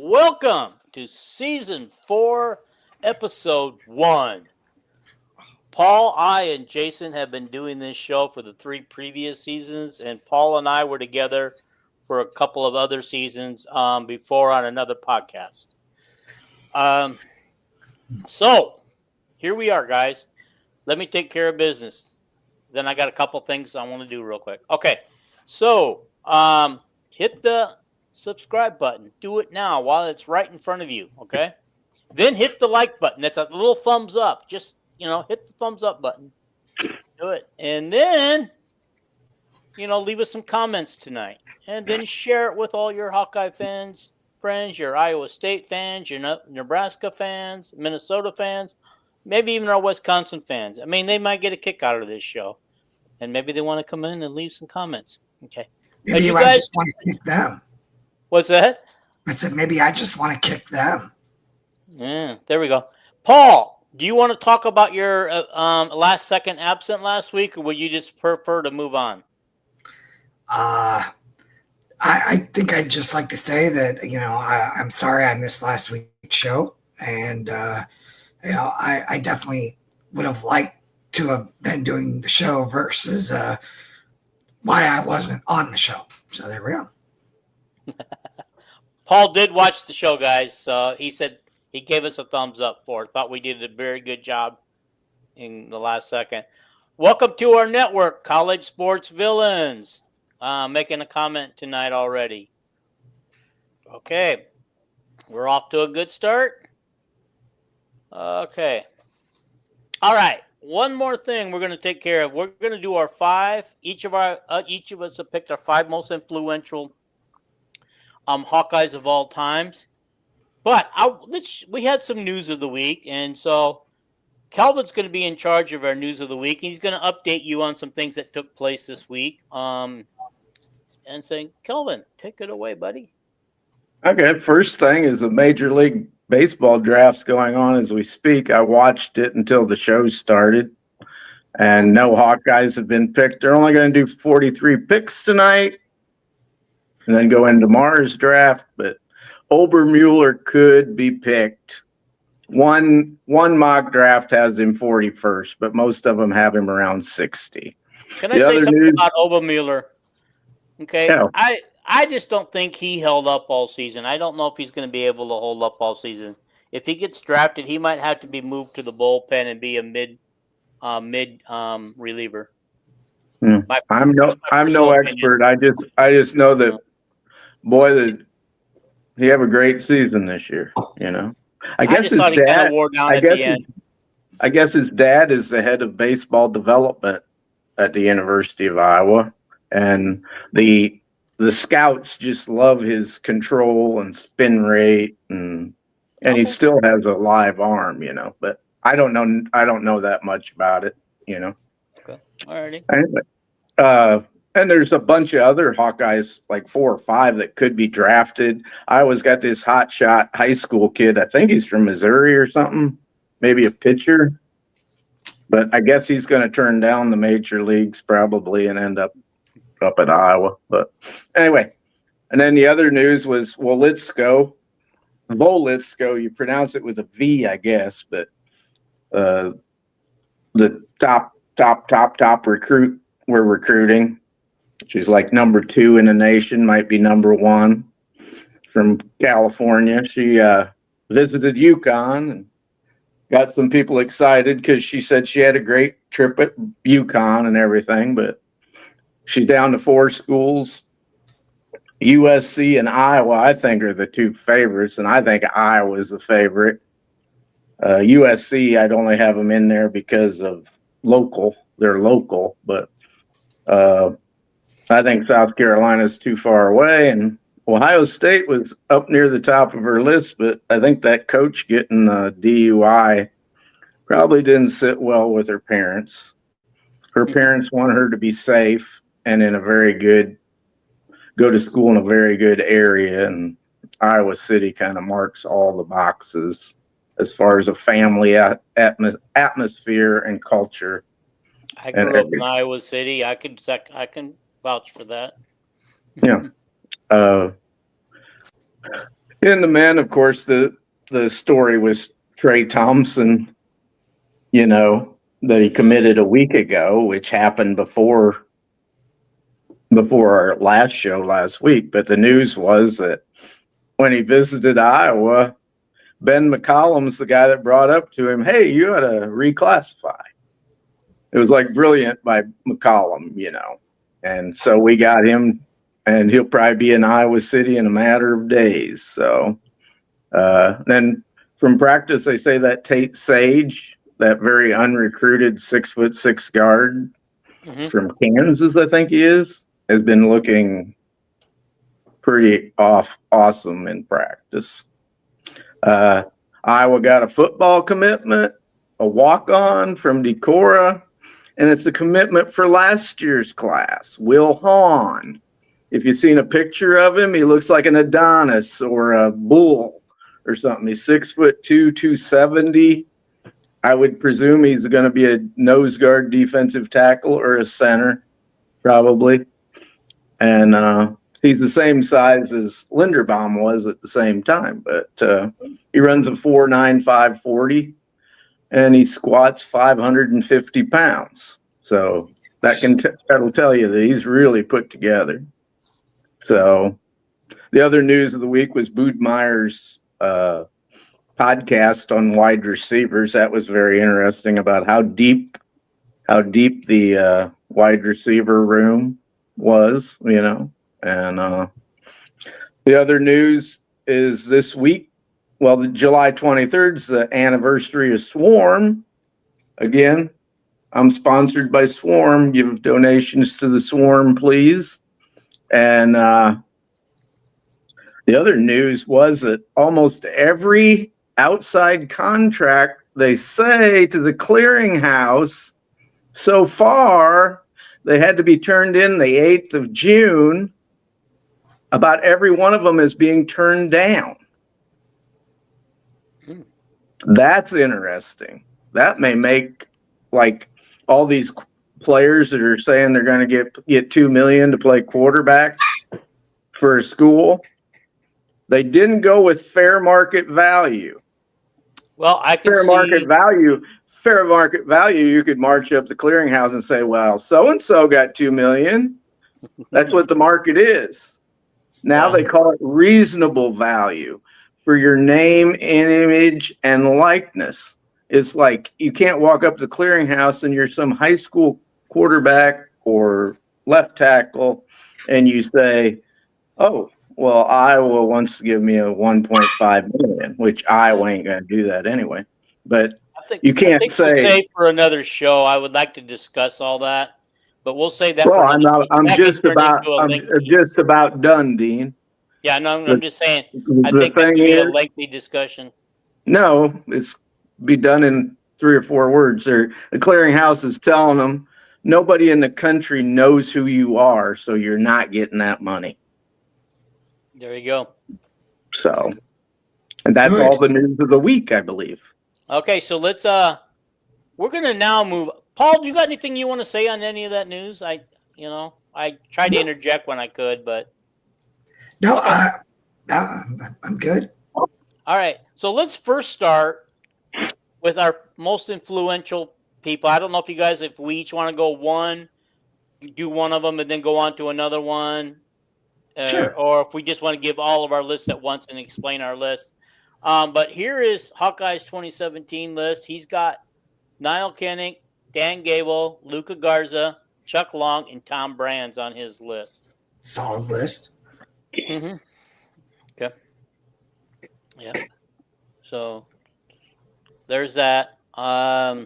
welcome to Season 4, Episode 1. Paul, I, and Jason have been doing this show for the 3 previous seasons, and Paul and I were together for a couple of other seasons before on another podcast. So, here we are, guys. Let me take care of business. Then I got a couple things I want to do real quick. Okay, so hit the subscribe button. Do it now while it's right in front of you, okay? Then hit the like button. That's a little thumbs up. Just, hit the thumbs up button. Do it. And then, leave us some comments tonight. And then share it with all your Hawkeye friends, your Iowa State fans, your Nebraska fans, Minnesota fans, maybe even our Wisconsin fans. I mean, they might get a kick out of this show. And maybe they want to come in and leave some comments. Okay. Maybe I just want to kick them. What's that? I said, maybe I just want to kick them. Yeah, there we go. Paul, do you want to talk about your last second absent last week, or would you just prefer to move on? I think I'd just like to say that, I'm sorry I missed last week's show. And, I definitely would have liked to have been doing the show versus why I wasn't on the show. So there we go. Paul did watch the show, guys. He said he gave us a thumbs up for it. Thought we did a very good job in the last second. Welcome to our network, College Sports Villains. Making a comment tonight already. Okay. We're off to a good start. Okay. All right. One more thing we're going to take care of. We're going to do our 5. Each of us have picked our 5 most influential Hawkeyes of all times. But we had some news of the week, and so Calvin's going to be in charge of our news of the week. He's going to update you on some things that took place this week. And saying, Calvin, take it away, buddy. Okay, first thing is the Major League Baseball draft's going on as we speak. I watched it until the show started, and no Hawkeyes have been picked. They're only going to do 43 picks tonight and then go into Mars draft, but Obermueller could be picked. One mock draft has him 41st, but most of them have him around 60. Can I say something about Obermueller? Okay, yeah. I just don't think he held up all season. I don't know if he's going to be able to hold up all season. If he gets drafted, he might have to be moved to the bullpen and be a mid reliever. I'm no expert. I just know that he have a great season this year. I guess his dad wore down at the end. I guess his dad is the head of baseball development at the University of Iowa, and the scouts just love his control and spin rate, and he still has a live arm, but I don't know that much about it, Okay. Alrighty. Anyway, and there's a bunch of other Hawkeyes, like 4 or 5 that could be drafted. I always got this hotshot high school kid. I think he's from Missouri or something, maybe a pitcher, but I guess he's going to turn down the major leagues probably and end up at Iowa. But anyway, and then the other news was Wolitsko, you pronounce it with a V, I guess, but the top recruit we're recruiting, she's like number 2 in the nation, might be number 1, from California. She visited UConn and got some people excited because she said she had a great trip at UConn and everything, but she's down to 4 schools. USC and Iowa, I think, are the 2 favorites, and I think Iowa is the favorite. USC, I'd only have them in there because of local. They're local, but I think South Carolina's too far away, and Ohio State was up near the top of her list, but I think that coach getting a DUI probably didn't sit well with her parents. Her parents want her to be safe and go to school in a very good area, and Iowa City kind of marks all the boxes as far as a family atmosphere and culture. I grew up in Iowa City. I can vouch for that. Yeah. In the men, of course, the story was Trey Thompson, that he committed a week ago, which happened before our last show last week. But the news was that when he visited Iowa, Ben McCollum's the guy that brought up to him, hey, you ought to reclassify. It was like brilliant by McCollum, And so we got him, and he'll probably be in Iowa City in a matter of days. So then from practice, they say that Tate Sage, that very unrecruited 6'6" guard from Kansas, I think he is, has been looking pretty awesome in practice. Iowa got a football commitment, a walk-on from Decorah, and it's a commitment for last year's class, Will Hahn. If you've seen a picture of him, he looks like an Adonis or a bull or something. He's 6'2", 270. I would presume he's going to be a nose guard defensive tackle or a center, probably. And he's the same size as Linderbaum was at the same time, but he runs a 4.9 540, and he squats 550 pounds. So that'll tell you that he's really put together. So the other news of the week was Budmeier's podcast on wide receivers. That was very interesting about how deep the wide receiver room was, and the other news is this week. Well, the July 23rd is the anniversary of Swarm. Again, I'm sponsored by Swarm. Give donations to the Swarm, please. And the other news was that almost every outside contract they say to the clearinghouse so far, they had to be turned in the 8th of June. About every one of them is being turned down. That's interesting. That may make, like, all these players that are saying they're going to get $2 million to play quarterback for a school. They didn't go with fair market value. Well, I can fair market value. You could march up the clearinghouse and say, well, so-and-so got $2 million. That's what the market is. Now they call it reasonable value for your name, image, and likeness. It's like you can't walk up to the clearinghouse and you're some high school quarterback or left tackle and you say, oh, well, Iowa wants to give me a 1.5 million, which Iowa ain't going to do that anyway. But you can't we'll say for another show, I would like to discuss all that. But we'll say that. Well, I'm just about done, Dean. Yeah, no, I'm just saying. I think that would be a lengthy discussion. No, it's be done in 3 or 4 words. The clearinghouse is telling them nobody in the country knows who you are, so you're not getting that money. There you go. So, and that's all the news of the week, I believe. Okay, so let's we're gonna now move. Paul, do you got anything you want to say on any of that news? I tried to interject when I could, but no, I'm good. All right, so let's first start with our most influential people. I don't know if we each want to go do one of them and then go on to another one, sure. or if we just want to give all of our lists at once and explain our list. But here is Hawkeye's 2017 list. He's got Niall Kennick, Dan Gable, Luca Garza, Chuck Long, and Tom Brands on his list. Solid list. Mm-hmm. Okay. Yeah. So there's that. Buck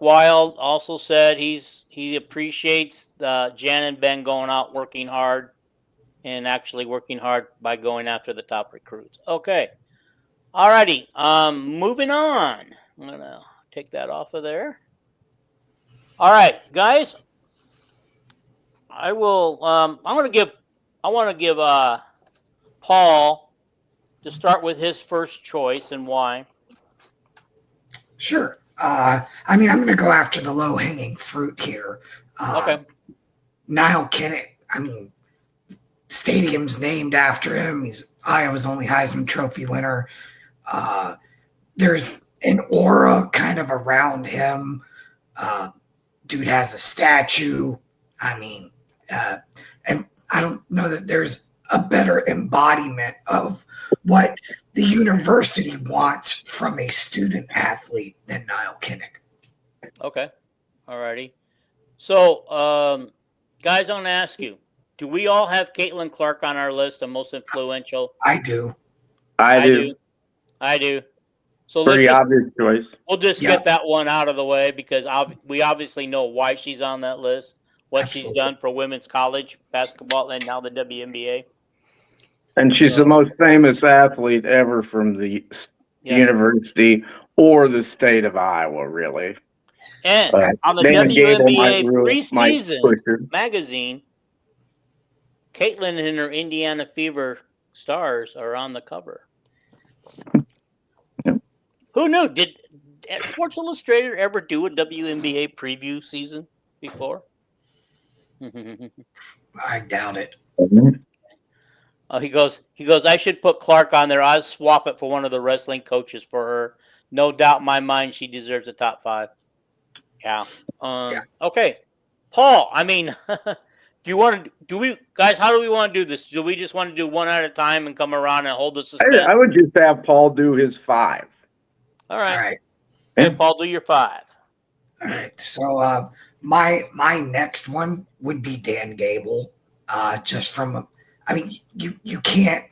Wild also said he appreciates Jan and Ben going out working hard and actually working hard by going after the top recruits. Okay. Alrighty. Moving on. I'm gonna take that off of there. All right, guys. I will. I want to give Paul to start with his first choice and why. Sure. I'm going to go after the low-hanging fruit here. Okay. Niall Kennick. stadium's named after him. He's Iowa's only Heisman Trophy winner. There's an aura kind of around him. Dude has a statue. I mean, and I don't know that there's a better embodiment of what the university wants from a student athlete than Niall Kinnick. Okay. Alrighty. So, guys, I want to ask you, do we all have Caitlin Clark on our list of most influential? I do. I do. I do. So Pretty obvious choice. we'll just Yeah. get that one out of the way because we obviously know why she's on that list, what she's Absolutely. done for women's college basketball and now the WNBA. And she's the most famous athlete ever from the university or the state of Iowa, really. And on the Dan Gable WNBA might preseason push her. magazine, Caitlin and her Indiana Fever stars are on the cover. Yep. Who knew? Did Sports Illustrated ever do a WNBA preview season before? I doubt it. He goes, I should put Clark on there. I'll swap it for one of the wrestling coaches for her. No doubt in my mind she deserves a top 5. Yeah. Okay. Paul, I mean, do we guys, how do we want to do this? Do we just want to do one at a time and come around and hold the suspense? I would just have Paul do his 5. All right. All right. Okay, Paul, do your 5. All right. So my next one would be Dan Gable. Just from you can't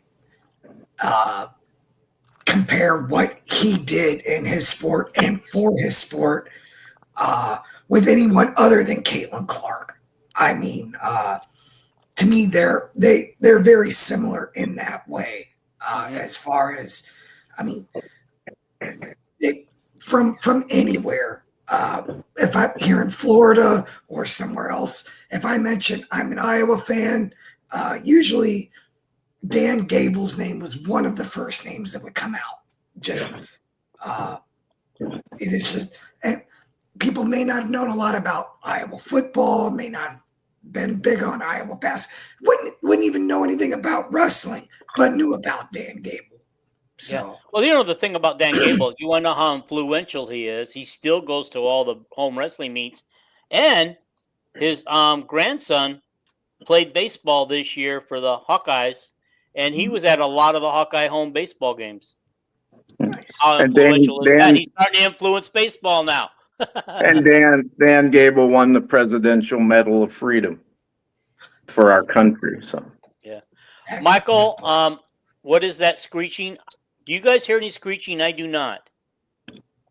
compare what he did in his sport and for his sport with anyone other than Caitlin Clark. I mean, to me, they're very similar in that way. As far as, I mean, from anywhere. If I'm here in Florida or somewhere else, if I mention I'm an Iowa fan, usually Dan Gable's name was one of the first names that would come out. Just it is just, and people may not have known a lot about Iowa football, may not have been big on Iowa basketball, wouldn't even know anything about wrestling, but knew about Dan Gable. So. Yeah. Well, you know, the thing about Dan Gable, you want to know how influential he is. He still goes to all the home wrestling meets. And his grandson played baseball this year for the Hawkeyes, and he was at a lot of the Hawkeye home baseball games. Nice. How And influential is that? Dan- He's starting to influence baseball now. And Dan Gable won the Presidential Medal of Freedom for our country. So Michael, what is that screeching? Do you guys hear any screeching? I do not.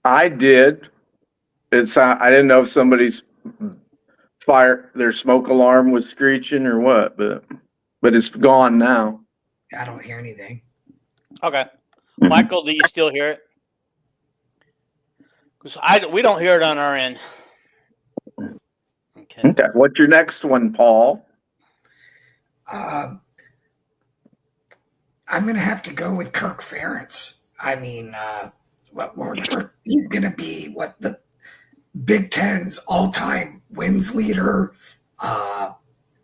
I did. I didn't know if somebody's their smoke alarm was screeching or what, but it's gone now. I don't hear anything. Okay. Michael, do you still hear it? Because we don't hear it on our end. Okay. What's your next one, Paul? I'm going to have to go with Kirk Ferentz. I mean, he's going to be the Big Ten's all-time wins leader,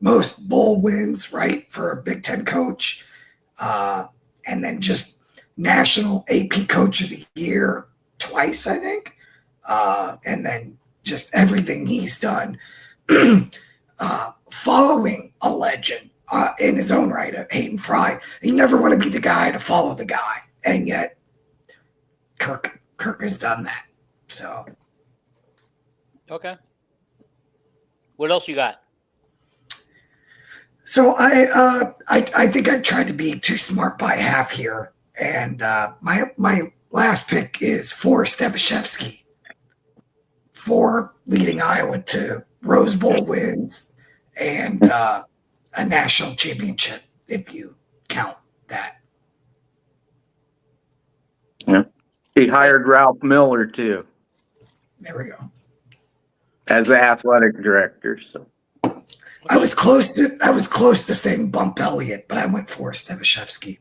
most bowl wins, right, for a Big Ten coach, and then just National AP Coach of the Year twice, I think, and then just everything he's done, following a legend. In his own right, Hayden Fry. You never want to be the guy to follow the guy, and yet Kirk has done that. So, okay. What else you got? So I think I tried to be too smart by half here, and my last pick is Forrest Evashevsky for leading Iowa to Rose Bowl wins and a national championship, if you count that. Yeah. He hired Ralph Miller too There we go. as the athletic director. So I was close to saying Bump Elliott, but I went for Stevashevsky.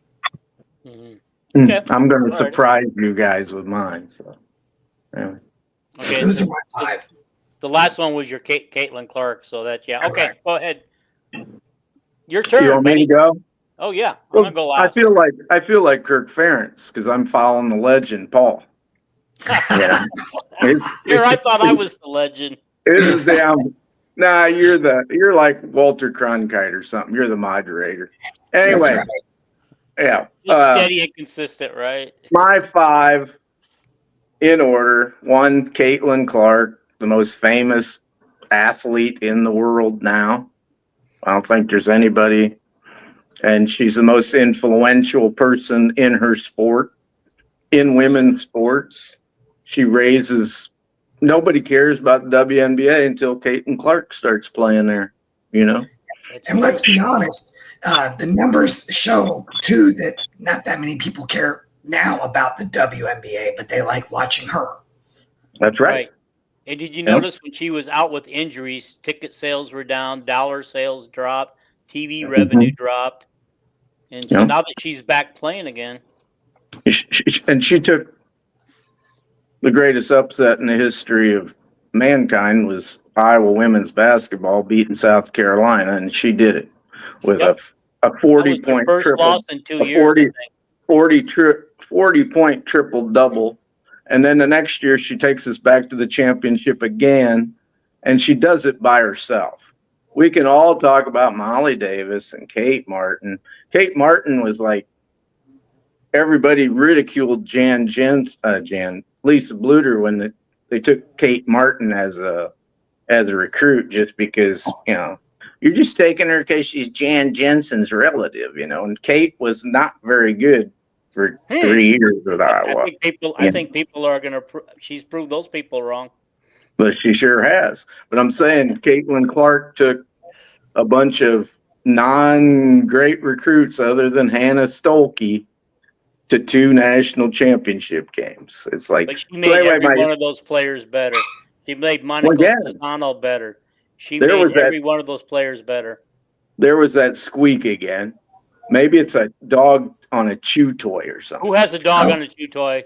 Mm-hmm. Okay. I'm going to All surprise you guys with mine. So anyway. Okay. Those are my 5. The last one was your Caitlin Clark, so that's Okay, Correct. go ahead. Your You turn, want me to buddy. go? Oh yeah, I'm Well, gonna go I last. feel like Kirk Ferentz because I'm following the legend, Paul. Yeah, Here, I thought I was the legend. it's a damn. Nah, you're like Walter Cronkite or something. You're the moderator. That's Anyway, right. yeah. Just steady and consistent, right? My 5 in order. 1, Caitlin Clark, the most famous athlete in the world now. I don't think there's anybody, and she's the most influential person in her sport, in women's sports. She raises. Nobody cares about the WNBA until Caitlin Clark starts playing there. You know. That's And true. let's be honest, the numbers show too that not that many people care now about the WNBA, but they like watching her. That's right. And did you Yeah. notice when she was out with injuries, ticket sales were down, dollar sales dropped, TV revenue dropped, and so Yeah. now that she's back playing again, And she took the greatest upset in the history of mankind was Iowa women's basketball beating South Carolina, and she did it with Yep. a that 40 was their point first triple, loss in 2 a years. I 40, think. 40 point triple double. And then the next year she takes us back to the championship again, and she does it by herself. We can all talk about Molly Davis and Kate Martin. Kate Martin was like, everybody ridiculed Lisa Bluter when they took Kate Martin as a recruit just because, you're just taking her because she's Jan Jensen's relative, and Kate was not very good for 3 years with I Iowa. think people are gonna. She's proved those people wrong. But she sure has. But I'm saying Caitlin Clark took a bunch of non-great recruits other than Hannah Stolke to 2 national championship games. It's like, But she made anyway, every one of those players better. She made Monica again, Fasano better. She there made was that- every one of those players better. there was that squeak again. Maybe it's a dog on a chew toy or something. Who has a dog on a chew toy?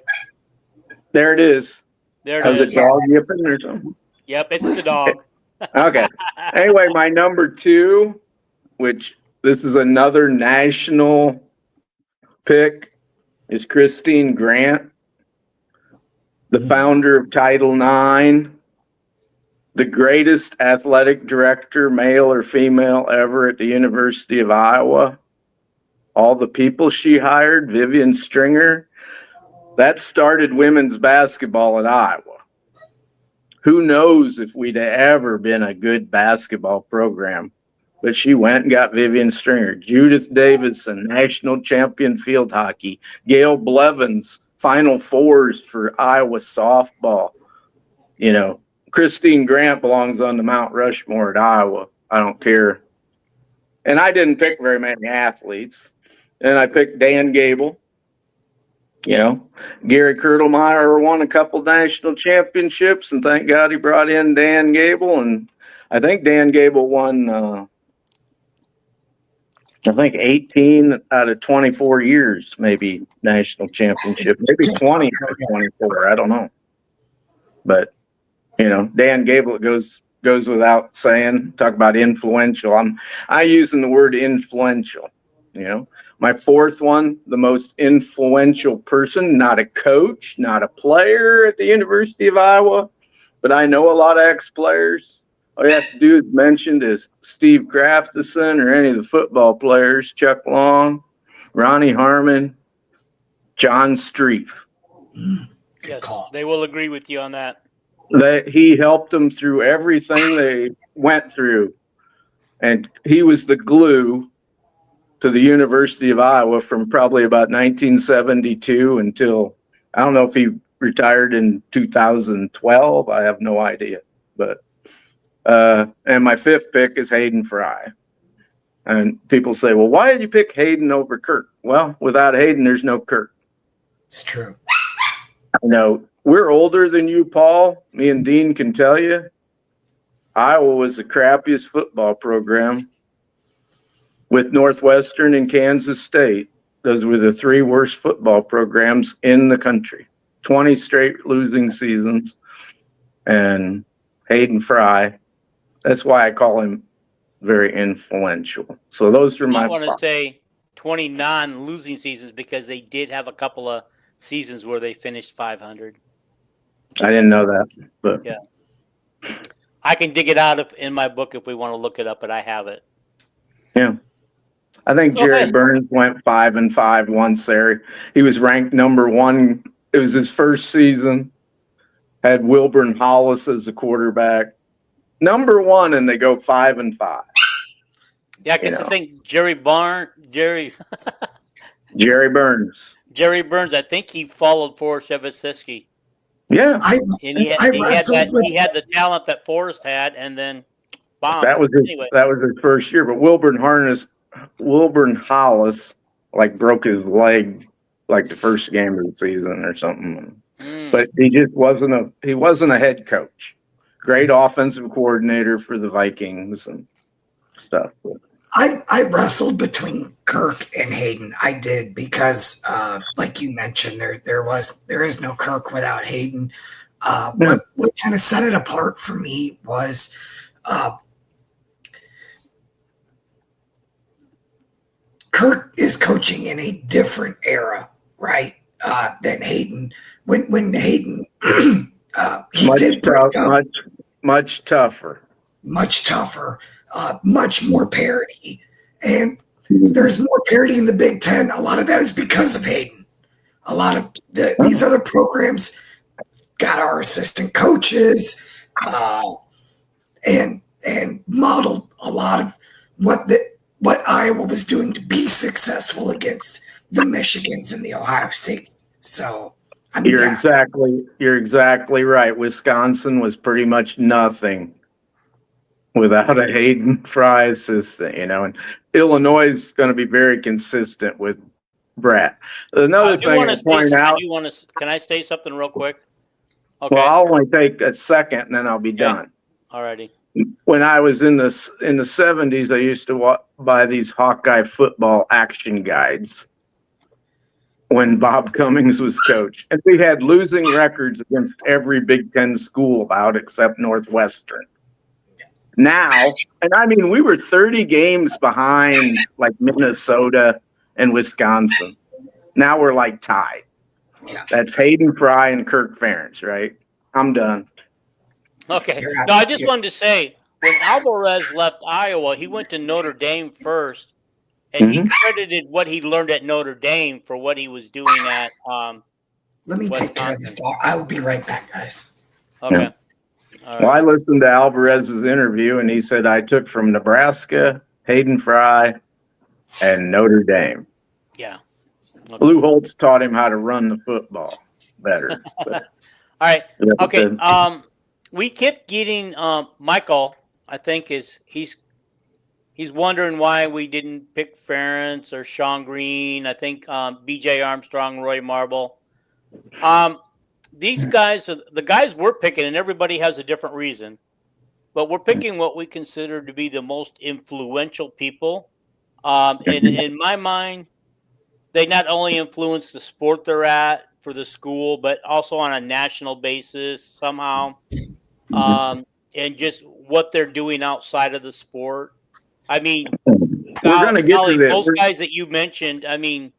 There it is. There Was it it is. dog yipping or something? Yep, it's the dog. Okay. Anyway, my number 2, which this is another national pick, is Christine Grant, the founder of Title IX, the greatest athletic director, male or female, ever at the University of Iowa. All the people she hired, Vivian Stringer, that started women's basketball at Iowa. Who knows if we'd ever been a good basketball program, but she went and got Vivian Stringer, Judith Davidson, national champion field hockey, Gail Blevins, Final Fours for Iowa softball. Christine Grant belongs on the Mount Rushmore at Iowa. I don't care. And I didn't pick very many athletes. And I picked Dan Gable. Gary Kurtelmeyer won a couple national championships, and thank God he brought in Dan Gable. And I think Dan Gable won, 18 out of 24 years, maybe national championship, maybe 20 out of 24. I don't know. But, Dan Gable, it goes without saying. Talk about influential. I using the word influential, My 4th one, the most influential person, not a coach, not a player at the University of Iowa, but I know a lot of ex-players. All you have to do is mention is Steve Crafterson or any of the football players, Chuck Long, Ronnie Harmon, John Streif. Yes, they will agree with you on that. That he helped them through everything they went through. And he was the glue to the University of Iowa from probably about 1972 until, I don't know if he retired in 2012. I have no idea. But, and my 5th pick is Hayden Fry. And people say, well, why did you pick Hayden over Kirk? Well, without Hayden, there's no Kirk. It's true. We're older than you, Paul. Me and Dean can tell you. Iowa was the crappiest football program with Northwestern and Kansas State. Those were the 3 worst football programs in the country. 20 straight losing seasons. And Hayden Fry, that's why I call him very influential. So those are I my want to five. say 20 non-losing seasons because they did have a couple of seasons where they finished 500. I didn't know that, but Yeah. I can dig it out in my book if we want to look it up, but I have it. yeah. I think Jerry Okay. Burns went 5-5 once there. He was ranked number one. It was his first season. Had Wilburn Hollis as a quarterback. Number one, and they go 5-5. Yeah, because I think Jerry Burns, Jerry Burns. I think he followed Forrest Evasiski. Yeah. And he had the talent that Forrest had, and then bombed. That was his first year. But Wilburn Hollis like broke his leg like the first game of the season or something. But he just wasn't a head coach. Great offensive coordinator for the Vikings and stuff. I wrestled between Kirk and Hayden. I did because, like you mentioned, there is no Kirk without Hayden. What kind of set it apart for me was Kirk is coaching in a different era, right? Than Hayden. When Hayden much tougher, much more parity, and there's more parity in the Big Ten. A lot of that is because of Hayden. A lot of these other programs got our assistant coaches and modeled a lot of what Iowa was doing to be successful against the Michigans and the Ohio States. So I mean, you're exactly right. Wisconsin was pretty much nothing without a Hayden Fry assistant, and Illinois is going to be very consistent with Brett. Another thing to point out. Can I say something real quick? Okay. Well, I'll only take a second and then I'll be done. Alrighty. When I was in the 70s, I used to buy these Hawkeye football action guides when Bob Cummings was coach. And we had losing records against every Big Ten school about except Northwestern. Now, and I mean, we were 30 games behind like Minnesota and Wisconsin. Now we're like tied. Yeah. That's Hayden Fry and Kirk Ferentz, right? I'm done. Okay. No, I just wanted to say, when Alvarez left Iowa, he went to Notre Dame first, and he credited what he learned at Notre Dame for what he was doing at Let me take care of this. I will be right back, guys. Okay. Yeah. Right. Well, I listened to Alvarez's interview, and he said, I took from Nebraska, Hayden Fry, and Notre Dame. Yeah. Okay. Lou Holtz taught him how to run the football better. All right. Okay. We kept getting Michael. I think he's wondering why we didn't pick Ferentz or Sean Green. I think B.J. Armstrong, Roy Marble. These guys are the guys we're picking, and everybody has a different reason. But we're picking what we consider to be the most influential people. And in my mind, they not only influence the sport they're at for the school, but also on a national basis somehow. And just what they're doing outside of the sport. I mean, we're going to get to this. Those guys that you mentioned, I mean,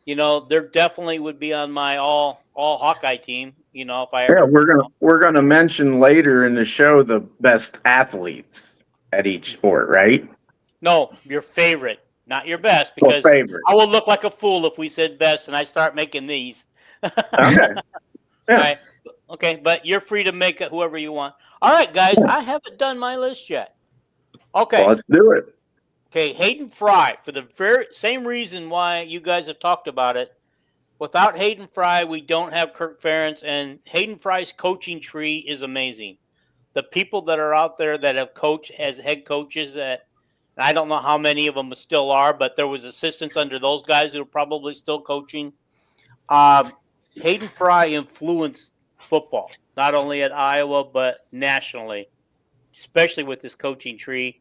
there definitely would be on my all Hawkeye team. If I ever. Yeah, we're gonna mention later in the show the best athletes at each sport, right? No, your favorite, not your best, because I will look like a fool if we said best and I start making these. Okay. Yeah. Right. Okay, but you're free to make it whoever you want. All right, guys, I haven't done my list yet. Okay. Well, let's do it. Okay, Hayden Fry, for the very same reason why you guys have talked about it. Without Hayden Fry, we don't have Kirk Ferentz, and Hayden Fry's coaching tree is amazing. The people that are out there that have coached as head coaches, that I don't know how many of them still are, but there was assistants under those guys who are probably still coaching. Hayden Fry influenced football, not only at Iowa, but nationally, especially with his coaching tree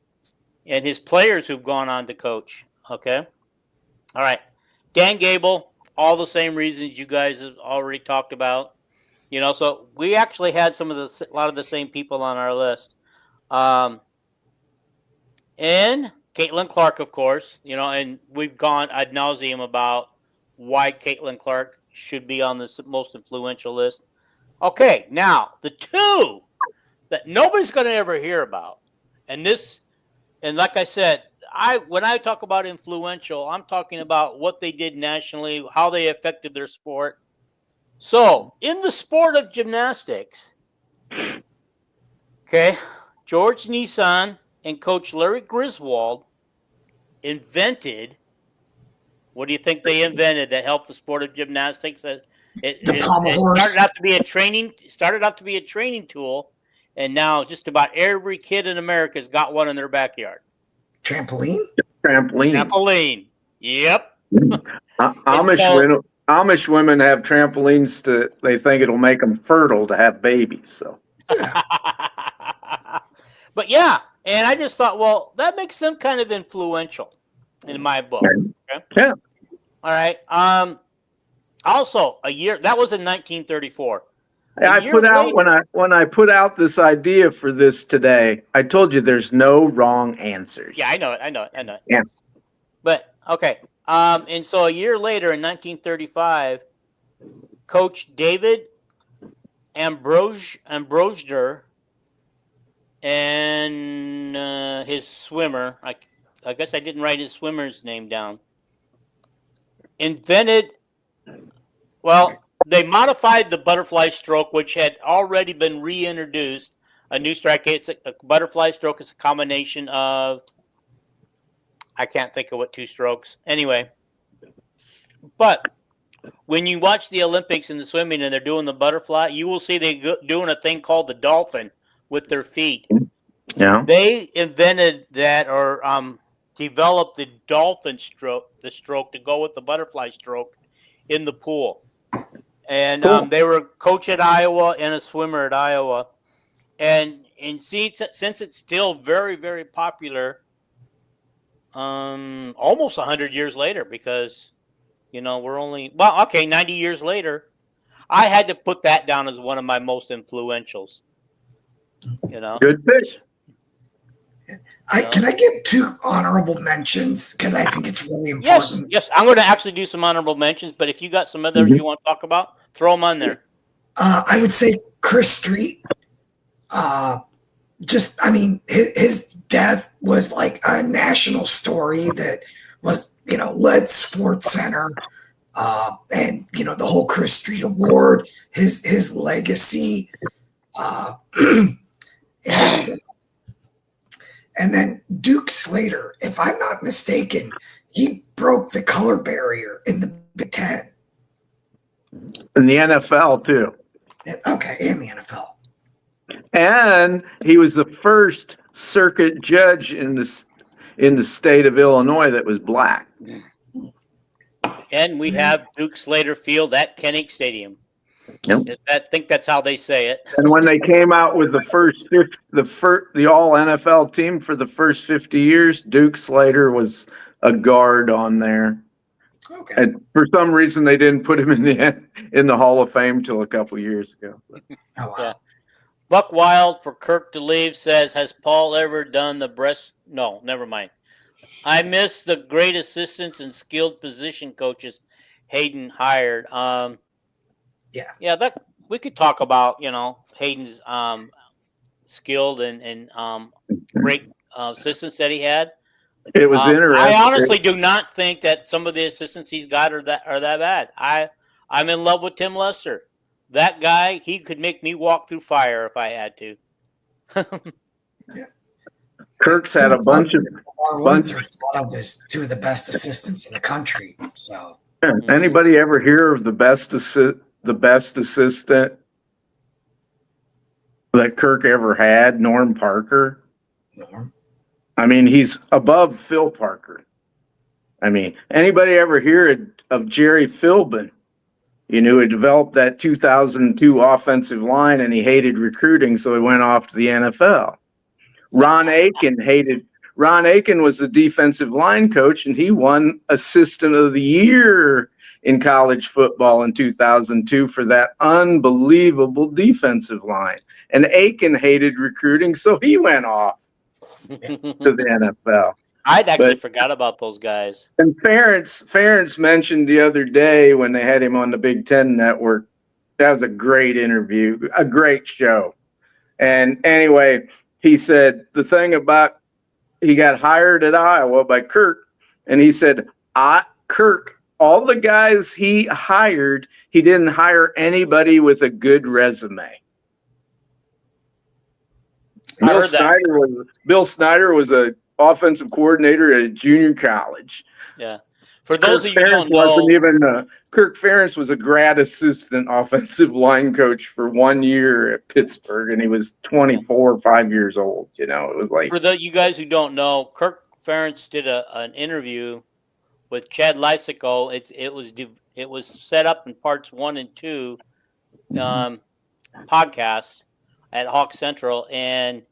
and his players who've gone on to coach. Okay. All right. Dan Gable, all the same reasons you guys have already talked about. So we actually had a lot of the same people on our list. And And Caitlin Clark, of course, and we've gone ad nauseum about why Caitlin Clark should be on this most influential list. Okay, now the two that nobody's going to ever hear about, and like I said, when I talk about influential, I'm talking about what they did nationally, how they affected their sport. So, in the sport of gymnastics, okay, George Nissan and Coach Larry Griswold invented. What do you think they invented that helped the sport of gymnastics? The pommel horse started out to be a training tool, and now just about every kid in America's got one in their backyard. Trampoline. Yep. Amish women have trampolines they think it'll make them fertile to have babies. So. Yeah. But yeah, and I just thought, well, that makes them kind of influential in my book. Okay? Yeah. All right. Also, a year that was in 1934. When I put out this idea for this today, I told you there's no wrong answers. Yeah, I know it. Yeah. But okay. And so a year later in 1935, Coach David Ambrosier and his swimmer, I guess I didn't write his swimmer's name down, they modified the butterfly stroke, which had already been reintroduced. A new strike. A butterfly stroke is a combination of, I can't think of what two strokes. Anyway, but when you watch the Olympics in the swimming and they're doing the butterfly, you will see they're doing a thing called the dolphin with their feet. Yeah. They invented that or developed the dolphin stroke, to go with the butterfly stroke in the pool. And cool. They were a coach at Iowa and a swimmer at Iowa. And see, since it's still very, very popular, almost 100 years later, because, we're only, 90 years later, I had to put that down as one of my most influentials. Good pitch. Can I give two honorable mentions? Because I think it's really important. Yes. I'm going to actually do some honorable mentions, but if you got some others you want to talk about, throw them on there. I would say Chris Street. His death was like a national story that was, led Sports Center, and the whole Chris Street Award, his legacy, and then Duke Slater, if I'm not mistaken, he broke the color barrier in the Big Ten. In the NFL too. Okay, in the NFL. And he was the first circuit judge in the state of Illinois that was black. And we have Duke Slater Field at Kinnick Stadium. Yep. I think that's how they say it. And when they came out with the all NFL team for the first 50 years, Duke Slater was a guard on there. Okay. And for some reason, they didn't put him in the Hall of Fame till a couple years ago. Oh, wow. Yeah. Buck Wild for Kirk to leave says, has Paul ever done the breast? No, never mind. I miss the great assistants and skilled position coaches Hayden hired. Yeah, that we could talk about, Hayden's skilled and great assistants that he had. It was interesting. I honestly do not think that some of the assistants he's got are that bad. I'm in love with Tim Lester. That guy, he could make me walk through fire if I had to. Yeah. Kirk's had a bunch of two of the best assistants in the country. So, anybody ever hear of the best assistant that Kirk ever had? Norm Parker. Norm. I mean, he's above Phil Parker. I mean, anybody ever hear of Jerry Philbin? Who developed that 2002 offensive line, and he hated recruiting, so he went off to the NFL. Ron Aiken was the defensive line coach, and he won Assistant of the Year in college football in 2002 for that unbelievable defensive line. And Aiken hated recruiting, so he went off. to the NFL. I'd actually But forgot about those guys. and Ferentz mentioned the other day when they had him on the Big Ten Network. That was a great interview, a great show. And anyway, he said the thing about he got hired at Iowa by Kirk, and he said, Kirk, all the guys he hired, he didn't hire anybody with a good resume. Bill Snyder was a offensive coordinator at a junior college. Yeah. For those of you who don't know, Kirk Ferentz was a grad assistant offensive line coach for 1 year at Pittsburgh, and he was 24 or 5 years old. You know, it was like, for you guys who don't know, Kirk Ferentz did an interview with Chad Lysico. It was set up in parts 1 and 2 podcast at Hawk Central, and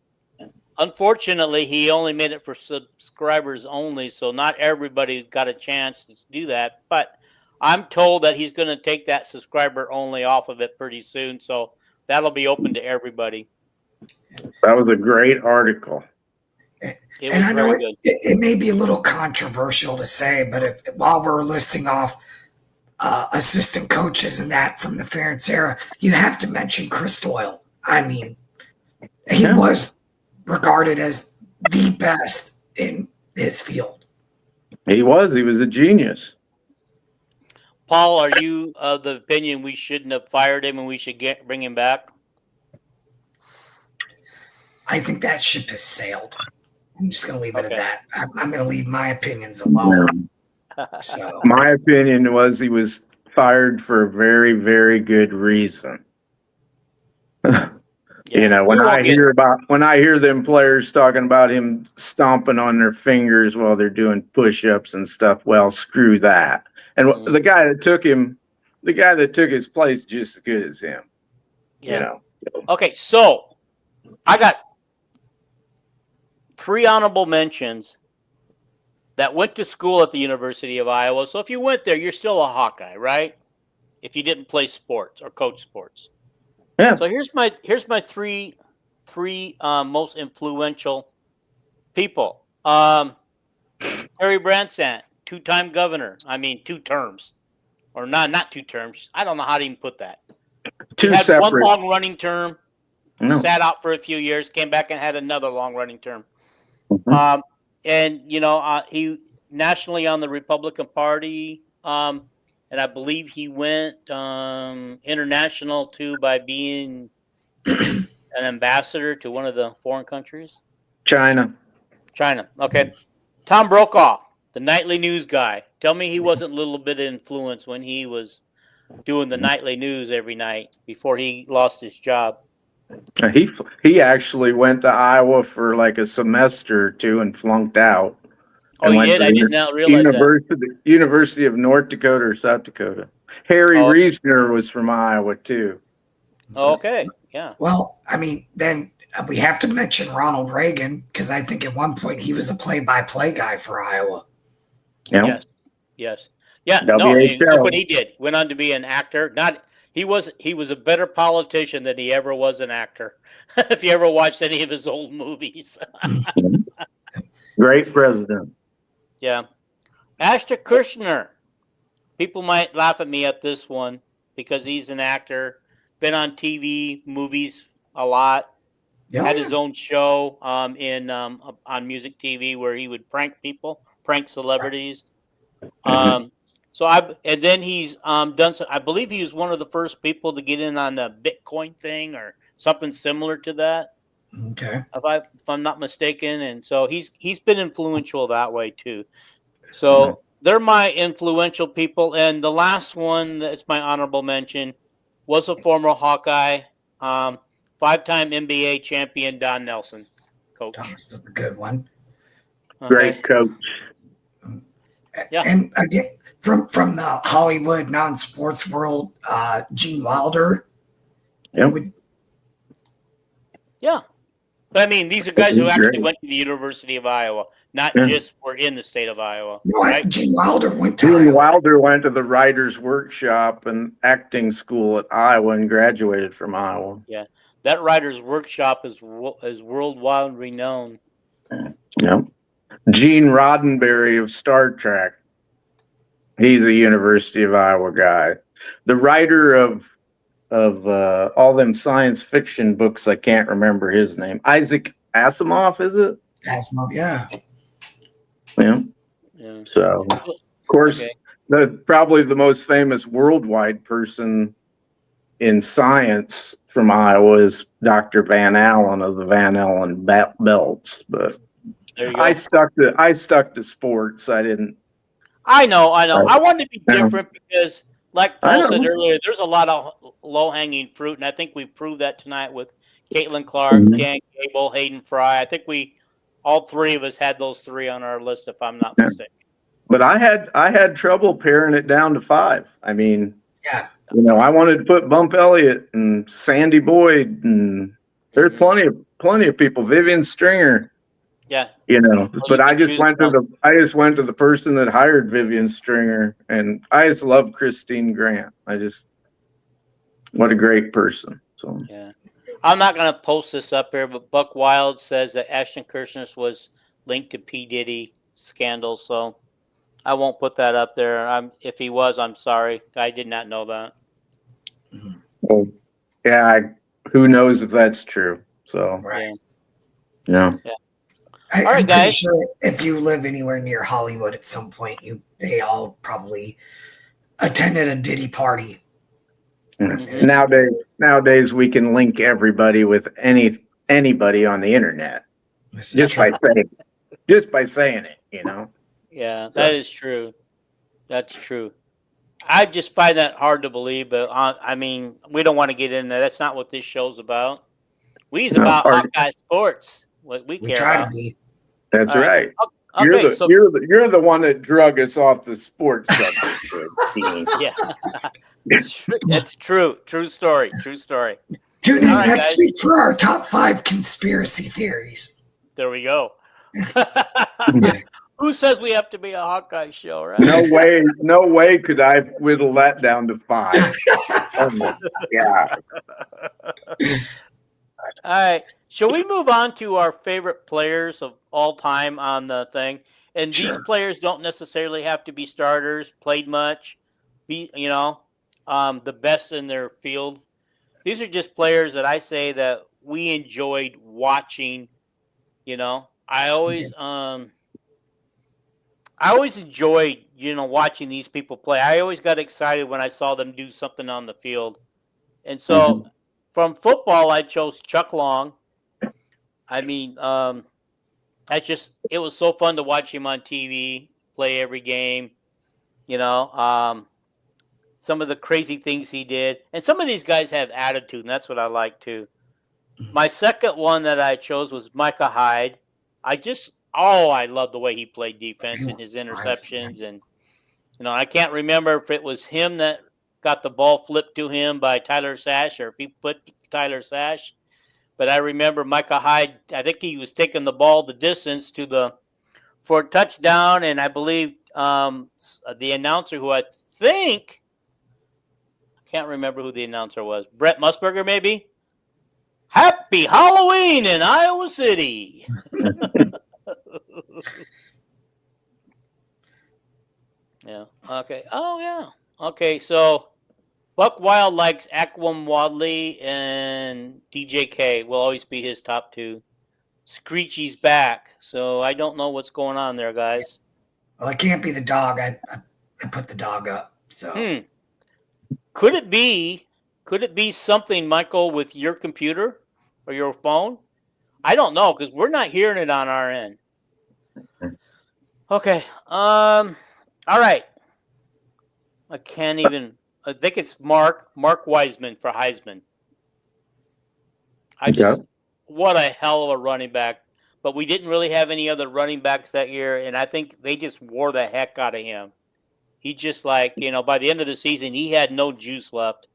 unfortunately, he only made it for subscribers only, so not everybody got a chance to do that. But I'm told that he's going to take that subscriber only off of it pretty soon, so that'll be open to everybody. That was a great article. It was very good. It may be a little controversial to say, but while we're listing off assistant coaches and that from the Ferentz era, you have to mention Chris Doyle. I mean, he was regarded as the best in his field. He was a genius. Paul, are you of the opinion we shouldn't have fired him and we should bring him back? I think that ship has sailed. I'm just going to leave it at that. I'm going to leave my opinions alone. So. My opinion was he was fired for a very, very good reason. You know, when I hear them players talking about him stomping on their fingers while they're doing push-ups and stuff, well, screw that. And the guy that took his place, just as good as him. Yeah. You know. Okay, so I got 3 honorable mentions that went to school at the University of Iowa. So if you went there, you're still a Hawkeye, right? If you didn't play sports or coach sports. Yeah. So here's my three most influential people. Harry Branstad, 2-time governor. I mean, 2 terms, or not 2 terms. I don't know how to even put that. 2 he had separate. 1 long running term. No. Sat out for a few years, came back and had another long running term. Mm-hmm. And you know, he nationally on the Republican Party. And I believe he went international too by being an ambassador to one of the foreign countries. China. Okay. Tom Brokaw, the nightly news guy. Tell me he wasn't a little bit of influence when he was doing the nightly news every night before he lost his job. He actually went to Iowa for like a semester or 2 and flunked out. Oh, he did? I did not realize that. University of North Dakota or South Dakota. Harry Reisner was from Iowa, too. Okay, yeah. Well, I mean, then we have to mention Ronald Reagan, because I think at one point he was a play-by-play guy for Iowa. Yeah. Yes. Yeah, WHL. no, look what he did. He went on to be an actor. He was a better politician than he ever was an actor. If you ever watched any of his old movies. Great president. Yeah. Ashton Kutcher. People might laugh at me at this one because he's an actor, been on TV, movies a lot, had his own show on Music TV where he would prank celebrities. And then he's done some, I believe he was one of the first people to get in on the Bitcoin thing or something similar to that. Okay. If I'm not mistaken. And so he's been influential that way too. So they're my influential people. And the last one that's my honorable mention was a former Hawkeye, 5-time NBA champion, Don Nelson, coach. This is a good one. Great coach. Yeah. And again, from the Hollywood non-sports world, Gene Wilder. Yep. Yeah. But I mean, these are guys who actually went to the University of Iowa, not just were in the state of Iowa. No, right? Gene Wilder went to Gene Iowa. Wilder went to the writer's workshop and acting school at Iowa and graduated from Iowa. Yeah. That writer's workshop is worldwide renowned. Yeah. Gene Roddenberry of Star Trek. He's a University of Iowa guy. The writer of all them science fiction books, I can't remember his name. Isaac Asimov, is it? Asimov, yeah. Yeah. Yeah. So, of course, Okay. probably the most famous worldwide person in science from Iowa is Dr. Van Allen of the Van Allen belts. But There you go. I stuck to sports. I didn't. I know. I wanted to be Yeah. different because, like I Paul said know. earlier, there's a lot of low-hanging fruit, and I think we proved that tonight with Caitlin Clark, Mhm. Dan Gable, Hayden Fry. I think all three of us had those three on our list, if I'm not Yeah. mistaken. But I had trouble paring it down to 5. I mean, Yeah. I wanted to put Bump Elliott and Sandy Boyd, and there's plenty of people. Vivian Stringer. Yeah. But I just choose went from. to the person that hired Vivian Stringer, and I just love Christine Grant. What a great person. So Yeah. I'm not going to post this up here, but Buck Wild says that Ashton Kutcher was linked to P. Diddy scandal, so I won't put that up there. If he was, I'm sorry. I did not know that. well, yeah, who knows if that's true. So Right. yeah. All right, I'm pretty guys. sure if you live anywhere near Hollywood at some point, they all probably attended a Diddy party. Mhm. Nowadays we can link everybody with anybody on the internet This is just true. by saying it, Yeah, that is true. That's true. I just find that hard to believe, but I mean, we don't want to get in there. That's not what this show's about. We's about Hawkeye sports. What we We care try about. to be. That's All right. Okay, so You're the one that drug us off the sports subject. yeah, that's true. True story. True story. Tune in All right, next guys. week for our top 5 conspiracy theories. There we go. Who says we have to be a Hawkeye show, right? No way could I whittle that down to 5. Yeah. All right. Shall we move on to our favorite players of all time on the thing? And these players don't necessarily have to be starters, played much, the best in their field. These are just players that I say that we enjoyed watching. I always enjoyed, watching these people play. I always got excited when I saw them do something on the field. And so from football, I chose Chuck Long. I mean, it was so fun to watch him on TV, play every game, some of the crazy things he did. And some of these guys have attitude, and that's what I like too. My second one that I chose was Micah Hyde. I love the way he played defense and his interceptions. And, I can't remember if it was him that got the ball flipped to him by Tyler Sash or if he put Tyler Sash. But I remember Micah Hyde, I think he was taking the ball the distance for a touchdown. And I believe the announcer who I can't remember who the announcer was. Brett Musburger, maybe? Happy Halloween in Iowa City. Yeah. Okay. Oh, yeah. Okay. So Buck Wild likes Aquam Wadley and DJK will always be his top 2. Screechy's back. So I don't know what's going on there, guys. Well, it can't be the dog. I put the dog up. So Could it be something, Michael, with your computer or your phone? I don't know because we're not hearing it on our end. Okay. All right. I think it's Mark Wiseman for Heisman. What a hell of a running back. But we didn't really have any other running backs that year, and I think they just wore the heck out of him. He just by the end of the season, he had no juice left.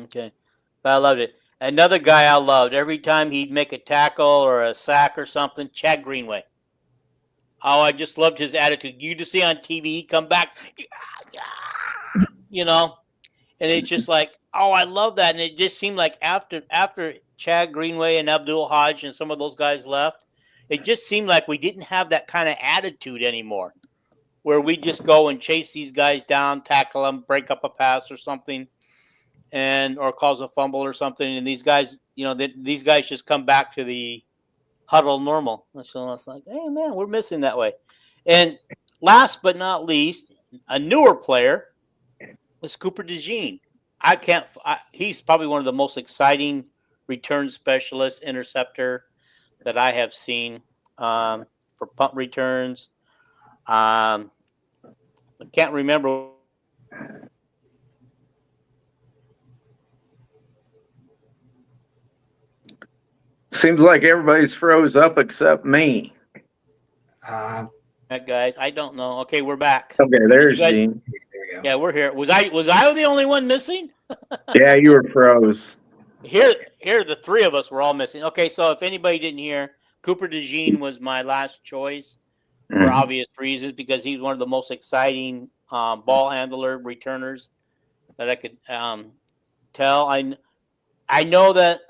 Okay. But I loved it. Another guy I loved, every time he'd make a tackle or a sack or something, Chad Greenway. Oh, I just loved his attitude. You just see on TV, he'd come back, and it's just like, oh, I love that. And it just seemed like after Chad Greenway and Abdul Hodge and some of those guys left, it just seemed like we didn't have that kind of attitude anymore, where we just go and chase these guys down, tackle them, break up a pass or something, or cause a fumble or something, and these guys, these guys just come back to the huddle normal. So it's like, hey man, we're missing that way. And last but not least, a newer player was Cooper DeJean. He's probably one of the most exciting return specialist interceptor that I have seen for punt returns. I can't remember. Seems like everybody's froze up except me. Guys, I don't know. Okay, we're back. Okay, there's guys, Gene. Yeah, we're here. Was I the only one missing? Yeah, you were froze. Here, the three of us were all missing. Okay, so if anybody didn't hear, Cooper DeJean was my last choice for obvious reasons, because he's one of the most exciting ball handler returners that I could tell. I know that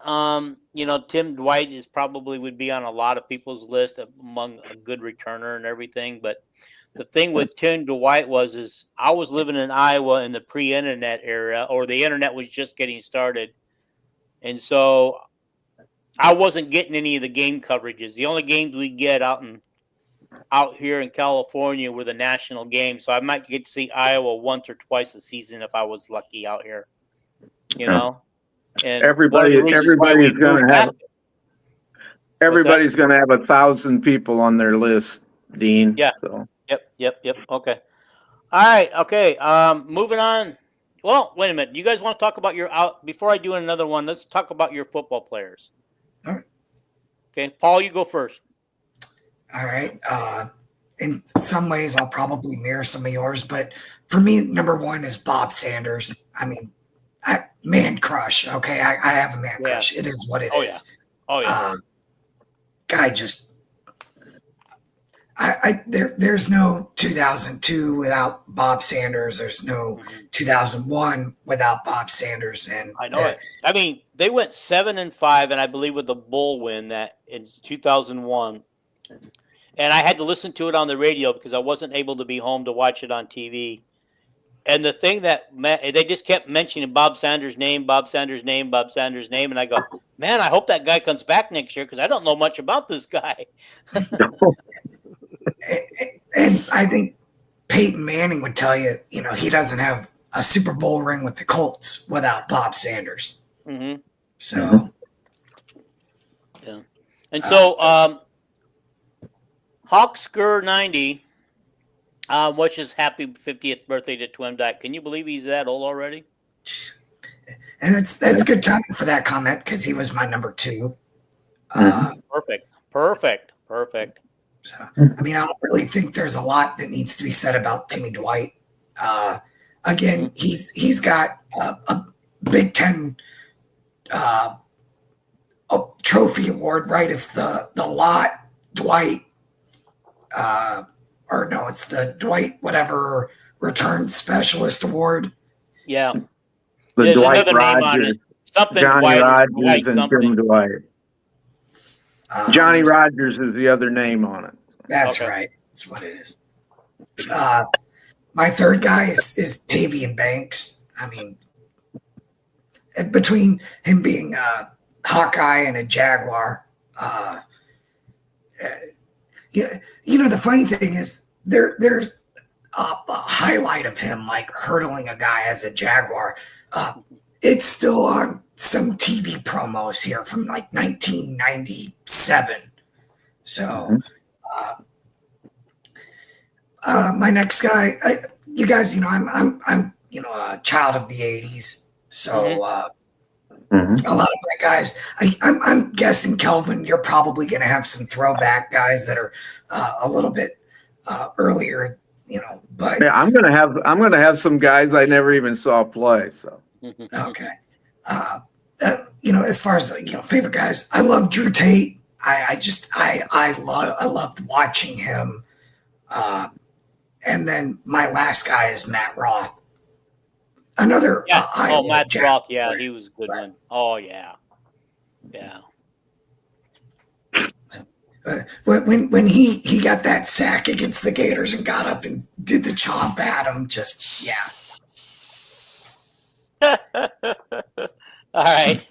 Tim Dwight would be on a lot of people's list among a good returner and everything, but the thing with Tim Dwight is I was living in Iowa in the pre-internet era, or the internet was just getting started. And so I wasn't getting any of the game coverages. The only games we get out here in California were the national games. So I might get to see Iowa once or twice a season if I was lucky out here. And everybody's going to have 1,000 people on their list, Dean. Yeah. So. Yep. Okay. All right. Okay. Moving on. Well, wait a minute. You guys want to talk about before I do another one, let's talk about your football players. All right. Okay. Paul, you go first. All right. In some ways, I'll probably mirror some of yours, but for me, number one is Bob Sanders. I mean, man crush. Okay. I have a man crush. It is what it is. Yeah. Oh, yeah. Guy just, there's no 2002 without Bob Sanders. There's no 2001 without Bob Sanders. And I know it. I mean, they went 7-5, and I believe with the Bull win that in 2001. And I had to listen to it on the radio because I wasn't able to be home to watch it on TV. And the thing they just kept mentioning Bob Sanders' name, and I go, man, I hope that guy comes back next year because I don't know much about this guy. And I think Peyton Manning would tell you, he doesn't have a Super Bowl ring with the Colts without Bob Sanders. Mm-hmm. So, yeah. And so, Hawkeyes 90, which is happy 50th birthday to Twin Dyke. Can you believe he's that old already? And that's good timing for that comment because he was my number 2. Perfect. So, I mean, I don't really think there's a lot that needs to be said about Timmy Dwight. Again, he's got a Big Ten trophy award, right? It's the Lott Dwight, it's the Dwight whatever return specialist award. Yeah, the Dwight Rogers, something Johnny Dwight, Rogers, Dwight and something. Tim Dwight. Johnny Rogers is the other name on it. That's right. That's what it is. My third guy is Tavian Banks. I mean, between him being a Hawkeye and a Jaguar, the funny thing is there's a highlight of him like hurdling a guy as a Jaguar. It's still on some TV promos here from like 1997. So, my next guy, you guys, I'm a child of the 80s. So, a lot of my guys, I'm guessing, Kelvin, you're probably going to have some throwback guys that are a little bit earlier, but yeah, I'm gonna have some guys I never even saw play. So, okay. As far as favorite guys, I love Drew Tate. I loved watching him. And then my last guy is Matt Roth. Another Matt Roth, yeah, he was a good one. Oh yeah. Yeah. When he got that sack against the Gators and got up and did the chomp at him, just yeah. All right.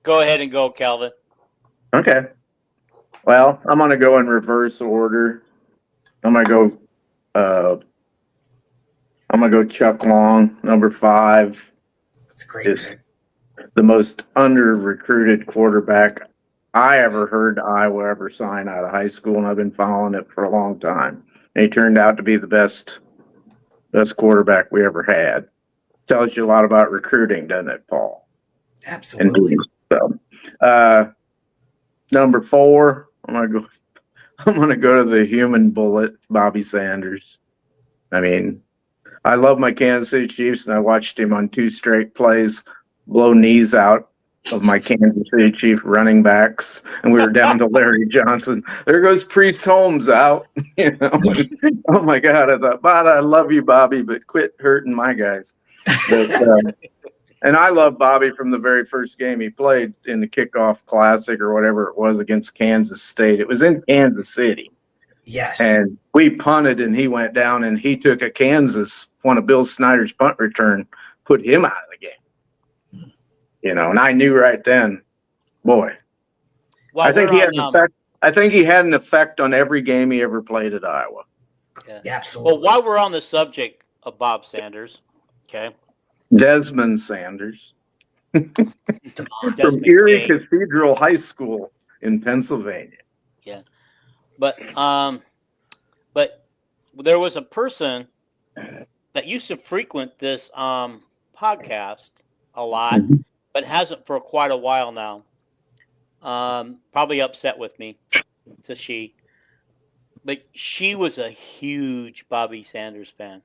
Go ahead and go, Calvin. Okay. Well, I'm gonna go in reverse order. I'm gonna go. I'm gonna go Chuck Long, number 5. That's a great Is pick. the most under-recruited quarterback I ever heard Iowa ever sign out of high school, and I've been following it for a long time. And he turned out to be the best quarterback we ever had. Tells you a lot about recruiting, doesn't it, Paul? Absolutely. So, number 4, I'm gonna go to the human bullet, Bobby Sanders. I mean, I love my Kansas City Chiefs, and I watched him on 2 straight plays blow knees out of my Kansas City Chief running backs, and we were down to Larry Johnson. There goes Priest Holmes out. You know, oh my God! I thought, "But I love you, Bobby, but quit hurting my guys." But, and I love Bobby from the very first game he played in the kickoff classic or whatever it was against Kansas State. It was in Kansas City. Yes. And we punted and he went down and he took a Kansas, one of Bill Snyder's punt return, put him out of the game. You know, and I knew right then, boy, Well, I think he had an effect. I think he had an effect on every game he ever played at Iowa. Yeah, absolutely. Well, while we're on the subject of Bob Sanders, okay. Desmond Sanders from Erie Cathedral High School in Pennsylvania. Yeah. But there was a person that used to frequent this podcast a lot, but hasn't for quite a while now. Probably upset with me, to she. But she was a huge Bob Sanders fan.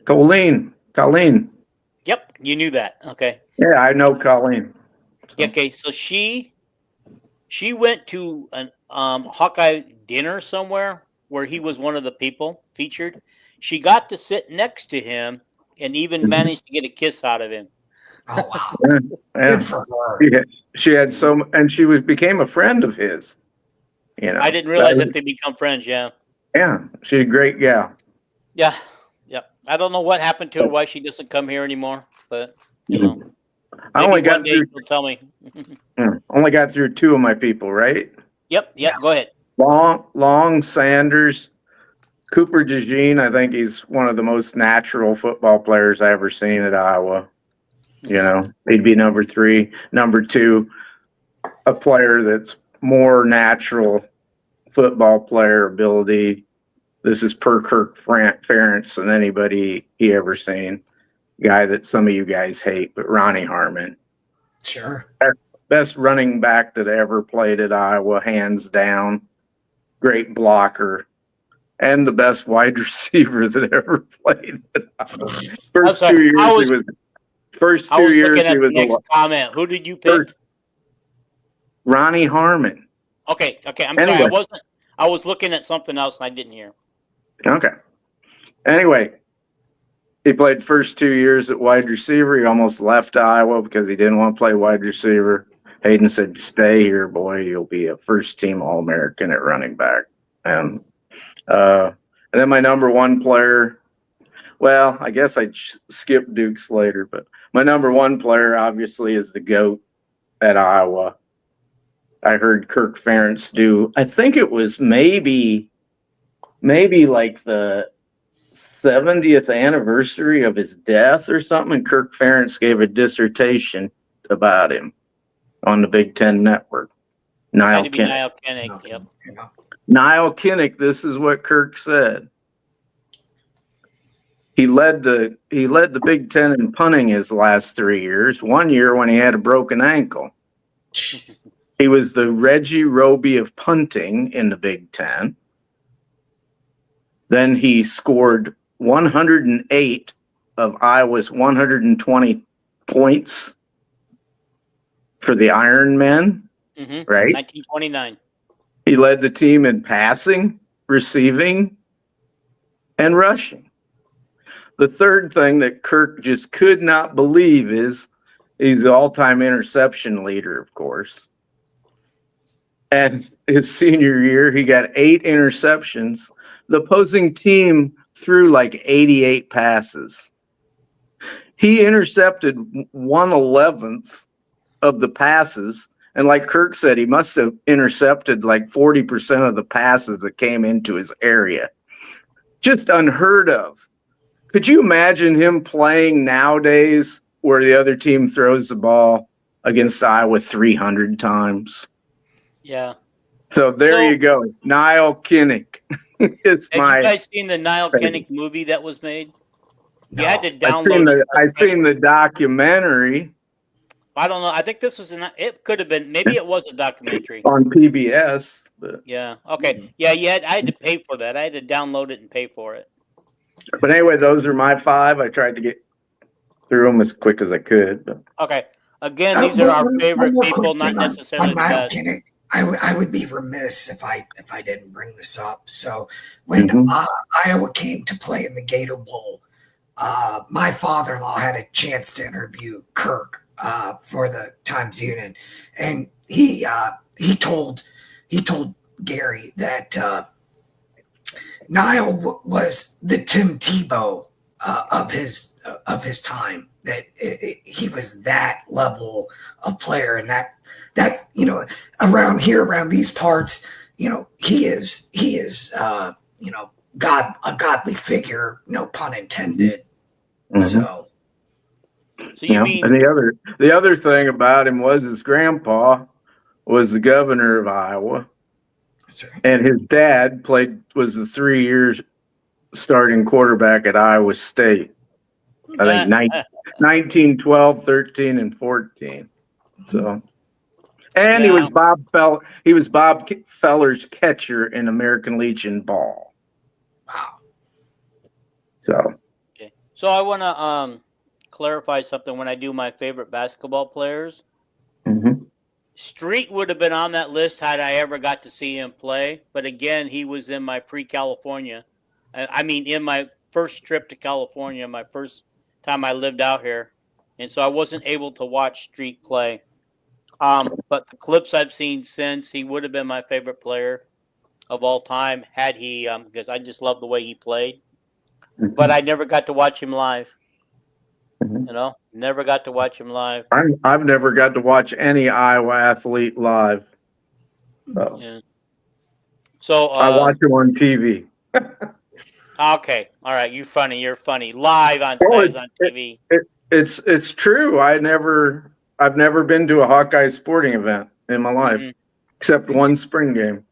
Colleen. Yep, you knew that. Okay. Yeah, I know Colleen. So. Okay, so she went to an Hawkeye dinner somewhere where he was one of the people featured. She got to sit next to him and even managed to get a kiss out of him. Oh wow! Yeah. Good for her. She had and she became a friend of his. You know, I didn't realize that they become friends. Yeah. Yeah, she's a great gal. Yeah. I don't know what happened to her, why she doesn't come here anymore, but you know. I only got through. Tell me. Only got through 2 of my people, right? Yep. Go ahead. Long Sanders, Cooper DeJean. I think he's one of the most natural football players I ever seen at Iowa. You know, he'd be number 3. Number 2, a player that's more natural football player ability. This is per Kirk Ferentz than anybody he ever seen. Guy that some of you guys hate, but Ronnie Harmon. Sure. Best running back that ever played at Iowa, hands down. Great blocker. And the best wide receiver that ever played at Iowa. First 2 years he was next comment. Who did you pick? Ronnie Harmon. Okay. I'm sorry. I was looking at something else and I didn't hear. Okay. Anyway, he played first 2 years at wide receiver. He almost left Iowa because he didn't want to play wide receiver. Hayden said, "Stay here, boy. You'll be a first-team All-American at running back." And then my number 1 player. Well, I guess I'd skip Duke Slater, but my number 1 player obviously is the GOAT at Iowa. I heard Kirk Ferentz do. I think it was maybe like the 70th anniversary of his death or something, and Kirk Ferentz gave a dissertation about him on the Big Ten Network. Niall Kinnick. Yep. Niall Kinnick, this is what Kirk said. He led the Big Ten in punting his last 3 years. 1 year when he had a broken ankle. He was the Reggie Roby of punting in the Big Ten. Then he scored 108 of Iowa's 120 points for the Iron Men, right? 1929. He led the team in passing, receiving, and rushing. the third thing that Kirk just could not believe is he's the all-time interception leader, of course. And his senior year, he got 8 interceptions. The opposing team threw like 88 passes. He intercepted 1/11th of the passes. And like Kirk said, he must have intercepted like 40% of the passes that came into his area. Just unheard of. Could you imagine him playing nowadays where the other team throws the ball against Iowa 300 times? Yeah. So there you go. Niall Kinnick. It's Have my you guys seen the Niall favorite. Kinnick movie that was made? No. You had to download it. I've seen the documentary I don't know. I think this was it could have been, maybe it was a documentary. on PBS. But Yeah. Okay. Yeah, I had to pay for that. I had to download it and pay for it. anyway, those are my 5. I tried to get through them as quick as I could. But Okay. Again, these are our favorite more people, quick not thing on necessarily the Niall best. Kinnick. I would be remiss if I didn't bring this up. So when Iowa came to play in the Gator Bowl, my father-in-law had a chance to interview Kirk for the Times Union, and he told Gary that Niall was the Tim Tebow of his time. That he was that level of player, and that's around here, around these parts, he is a godly figure, no pun intended. So you mean, and the other thing about him was his grandpa was the governor of Iowa, and his dad was the 3 years starting quarterback at Iowa State. I think 1912, 13, and 14. So, and he was Bob Feller's catcher in American Legion ball. Wow. So. Okay. So I want to clarify something. When I do my favorite basketball players, Street would have been on that list had I ever got to see him play. But again, he was in my pre-California. I mean, in my first trip to California, my first time I lived out here. And so I wasn't able to watch Street play. But the clips I've seen since, he would have been my favorite player of all time had he, because I just love the way he played. But I never got to watch him live. Never got to watch him live. I've never got to watch any Iowa athlete live. So, yeah. So I watch him on TV. Okay, all right. You're funny. Live on TV. It's true. I've never been to a Hawkeye sporting event in my life, except one spring game.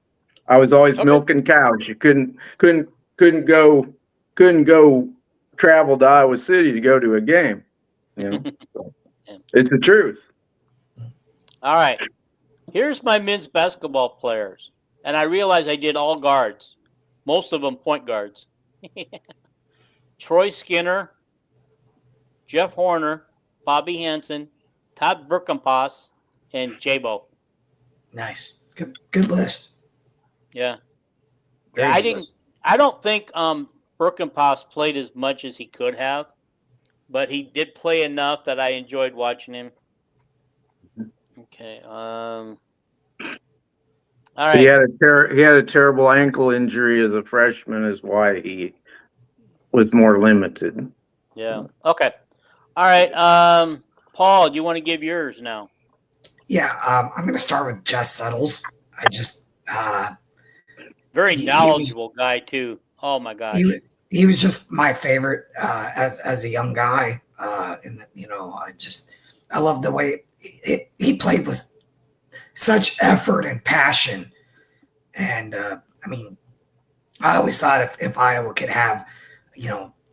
I was always milking cows. You couldn't go travel to Iowa City to go to a game. It's the truth. All right. Here's my men's basketball players, and I realize I did all guards, most of them point guards. Troy Skinner, Jeff Horner, Bobby Hansen, Todd Birkenpass, and Jabo. Nice. Good list. Yeah. Very good list. I don't think Birkenpass played as much as he could have, but he did play enough that I enjoyed watching him. Okay. All right. He had a terrible ankle injury as a freshman, is why he was more limited. Yeah. Okay. All right. Paul, do you want to give yours now? Yeah. I'm going to start with Jess Settles. I just very knowledgeable guy too. Oh my gosh. He was just my favorite as a young guy. I love the way he played with such effort and passion. And I always thought if Iowa could have,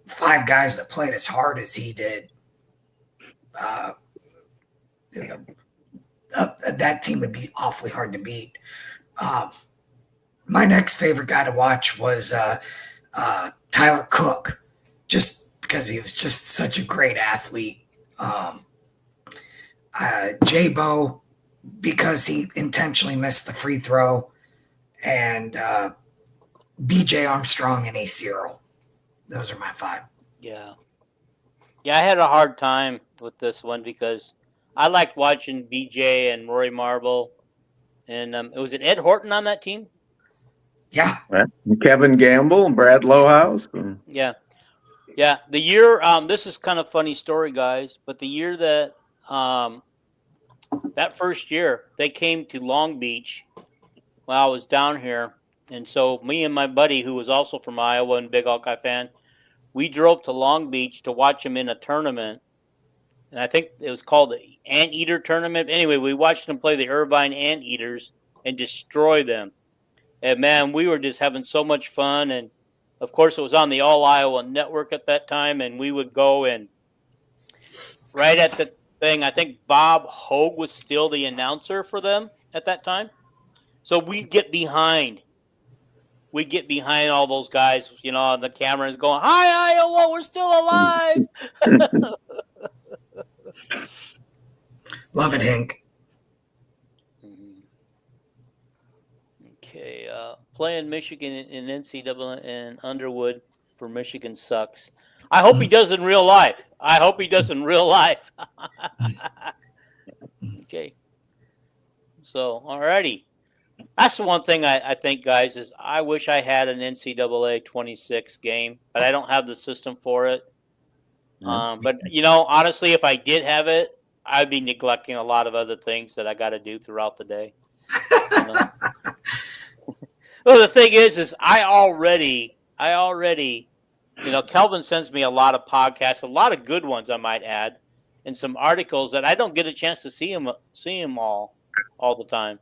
5 guys that played as hard as he did, that team would be awfully hard to beat. My next favorite guy to watch was Tyler Cook, just because he was just such a great athlete. Jabo, because he intentionally missed the free throw, and BJ Armstrong and AC Earl. Those are my 5. Yeah. Yeah, I had a hard time with this one because I liked watching BJ and Rory Marble, and was it Ed Horton on that team? Yeah. Kevin Gamble and Brad Lowhouse. Yeah, yeah. The year this is kind of funny story, guys, but the year that that first year they came to Long Beach while I was down here, and so me and my buddy who was also from Iowa and big Hawkeye fan, we drove to Long Beach to watch him in a tournament. And I think it was called the Anteater Tournament. Anyway, we watched them play the Irvine Anteaters and destroy them. And man, we were just having so much fun. And of course, it was on the All Iowa Network at that time. And we would go and right at the thing, I think Bob Hogue was still the announcer for them at that time. So we'd get behind. We'd get behind all those guys, you know, on the cameras going, "Hi, Iowa, we're still alive." Love it, Hank. Okay, playing Michigan in NCAA and Underwood for Michigan sucks. I hope he does in real life. Okay. So, alrighty. That's the one thing I think, guys, is I wish I had an NCAA 26 game, but I don't have the system for it. But, you know, honestly, if I did have it, I'd be neglecting a lot of other things that I got to do throughout the day. You know? Well, the thing is I already, you know, Kelvin sends me a lot of podcasts, a lot of good ones, I might add, and some articles that I don't get a chance to see them all the time.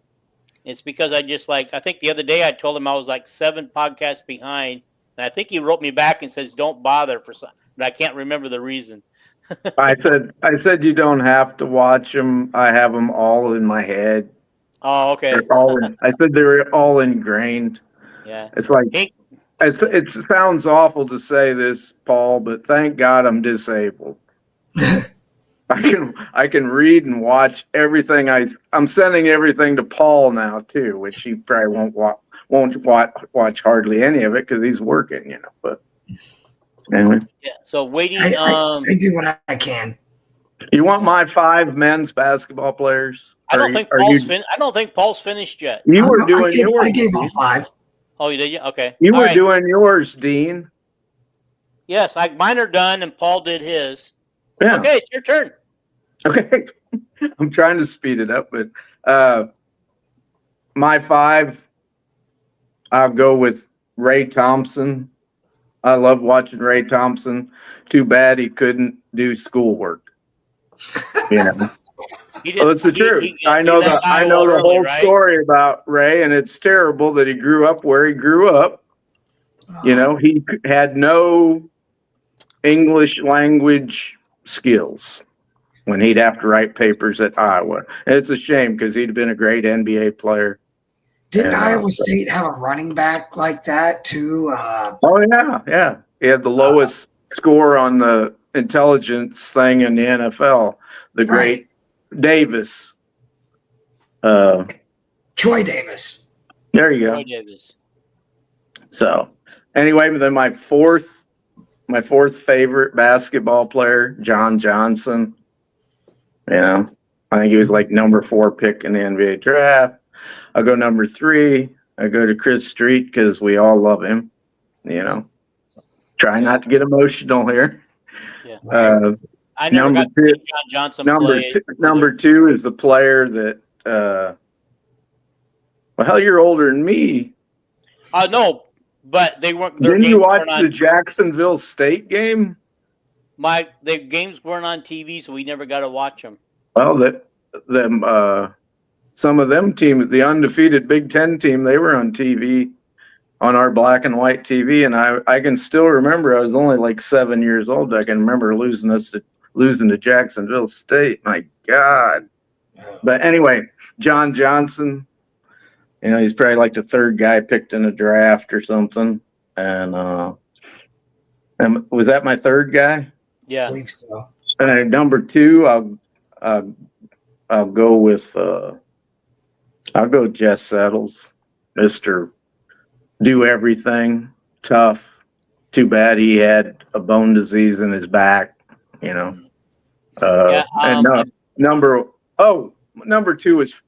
It's because I just I think the other day I told him I was like 7 podcasts behind, and I think he wrote me back and says, "Don't bother," but I can't remember the reason. I said you don't have to watch them. I have them all in my head. Oh, okay. I said they were all ingrained. Yeah. It's like it sounds awful to say this, Paul, but thank God I'm disabled. I can read and watch everything. I'm sending everything to Paul now too, which he probably won't watch hardly any of it because he's working, you know. But anyway, yeah. So waiting. I do what I can. You want my 5 men's basketball players? I don't think Paul's finished yet. You were doing yours. I gave all 5. Oh, you did? Okay. You were doing yours, Dean. Yes, mine are done, and Paul did his. Yeah. Okay, it's your turn. Okay. I'm trying to speed it up, but my 5, I'll go with Ray Thompson. I love watching Ray Thompson. Too bad he couldn't do schoolwork. You know. Well, it's the truth. I know the whole story about Ray, and it's terrible that he grew up where he grew up. You know, he had no English language skills when he'd have to write papers at Iowa. And it's a shame because he'd have been a great NBA player. Didn't Iowa State have a running back like that too? Oh yeah. He had the lowest score on the intelligence thing in the NFL. The great Davis. Troy Davis. There you go. Troy Davis. So anyway, then my fourth favorite basketball player, John Johnson. You know, I think he was like number 4 pick in the NBA draft. I'll go number 3. I go to Chris Street because we all love him. You know, try not to get emotional here. Yeah. I never got to see John Johnson play. Number 2 is the player that. Well, you're older than me. No, but they weren't. Didn't you watch the Jacksonville State game? The games weren't on TV, so we never got to watch them. Well, some of them teams, the undefeated Big Ten team, they were on TV, on our black and white TV, and I can still remember. I was only like 7 years old. I can remember losing to Jacksonville State. My God! But anyway, John Johnson. You know, he's probably like the 3rd guy picked in a draft or something. And was that my 3rd guy? Yeah, I believe so. Number 2, I'll go with Jess Settles, Mr. Do everything, tough. Too bad he had a bone disease in his back. you know. Yeah, And number two was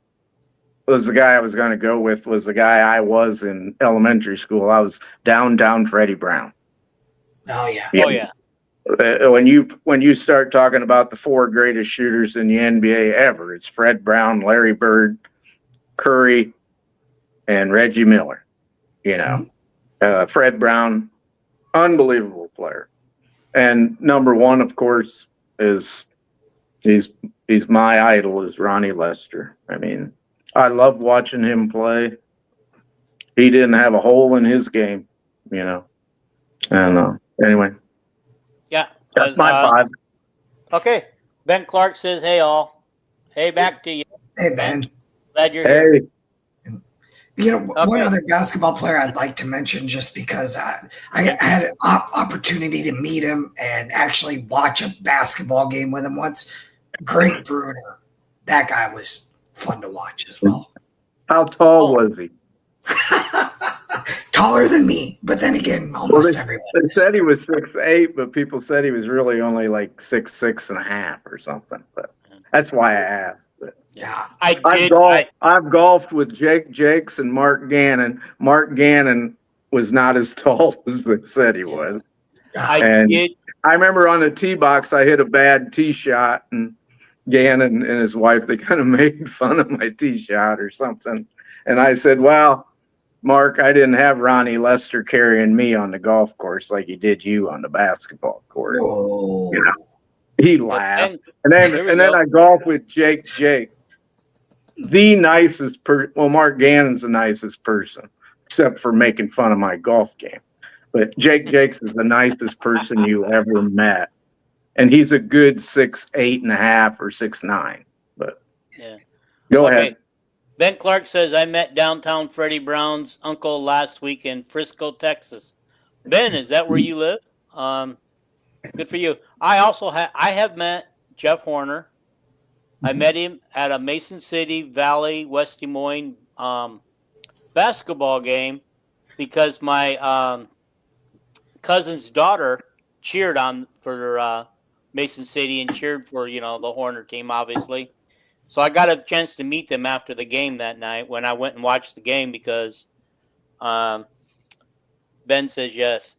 the guy I was going to go with, was the guy I was in elementary school. I was downtown Freddie Brown. Oh yeah. Oh yeah. When you start talking about the four greatest shooters in the NBA ever, it's Fred Brown, Larry Bird, Curry, and Reggie Miller. You know, Fred Brown, unbelievable player. And number one, of course, is he's my idol, is Ronnie Lester. I mean, I love watching him play. He didn't have a hole in his game, you know. And anyway, Yeah. that's my five. Okay. Ben Clark says, "Hey all, hey back to you." Hey Ben. Glad you're here. You know, Okay. one other basketball player I'd like to mention, just because I had an opportunity to meet him and actually watch a basketball game with him once. Greg Bruner. That guy was fun to watch as well. How tall was he? Taller than me, but then again, almost everyone. They said he was 6'8", but people said he was really only like 6'6.5" or something. But that's why I asked. But Yeah, I've golfed with Jake Jakes and Mark Gannon. Mark Gannon was not as tall as they said he was. I remember on the tee box, I hit a bad tee shot, and Gannon and his wife, they kind of made fun of my tee shot or something. And I said, well, Mark, I didn't have Ronnie Lester carrying me on the golf course like he did you on the basketball court. Whoa. You know, he laughed. And then I golfed with Jake Jakes, the nicest person. Well, Mark Gannon's the nicest person, except for making fun of my golf game. But Jake Jakes is the nicest person you ever met. And he's a good 6'8.5" or 6'9". But yeah, go ahead. Ben Clark says, "I met downtown Freddie Brown's uncle last week in Frisco, Texas." Ben, is that where you live? Good for you. I also have met Jeff Horner. I met him at a Mason City Valley West Des Moines basketball game because my cousin's daughter cheered on for Mason City and cheered for the Horner team, obviously. So I got a chance to meet them after the game that night when I went and watched the game because Ben says yes.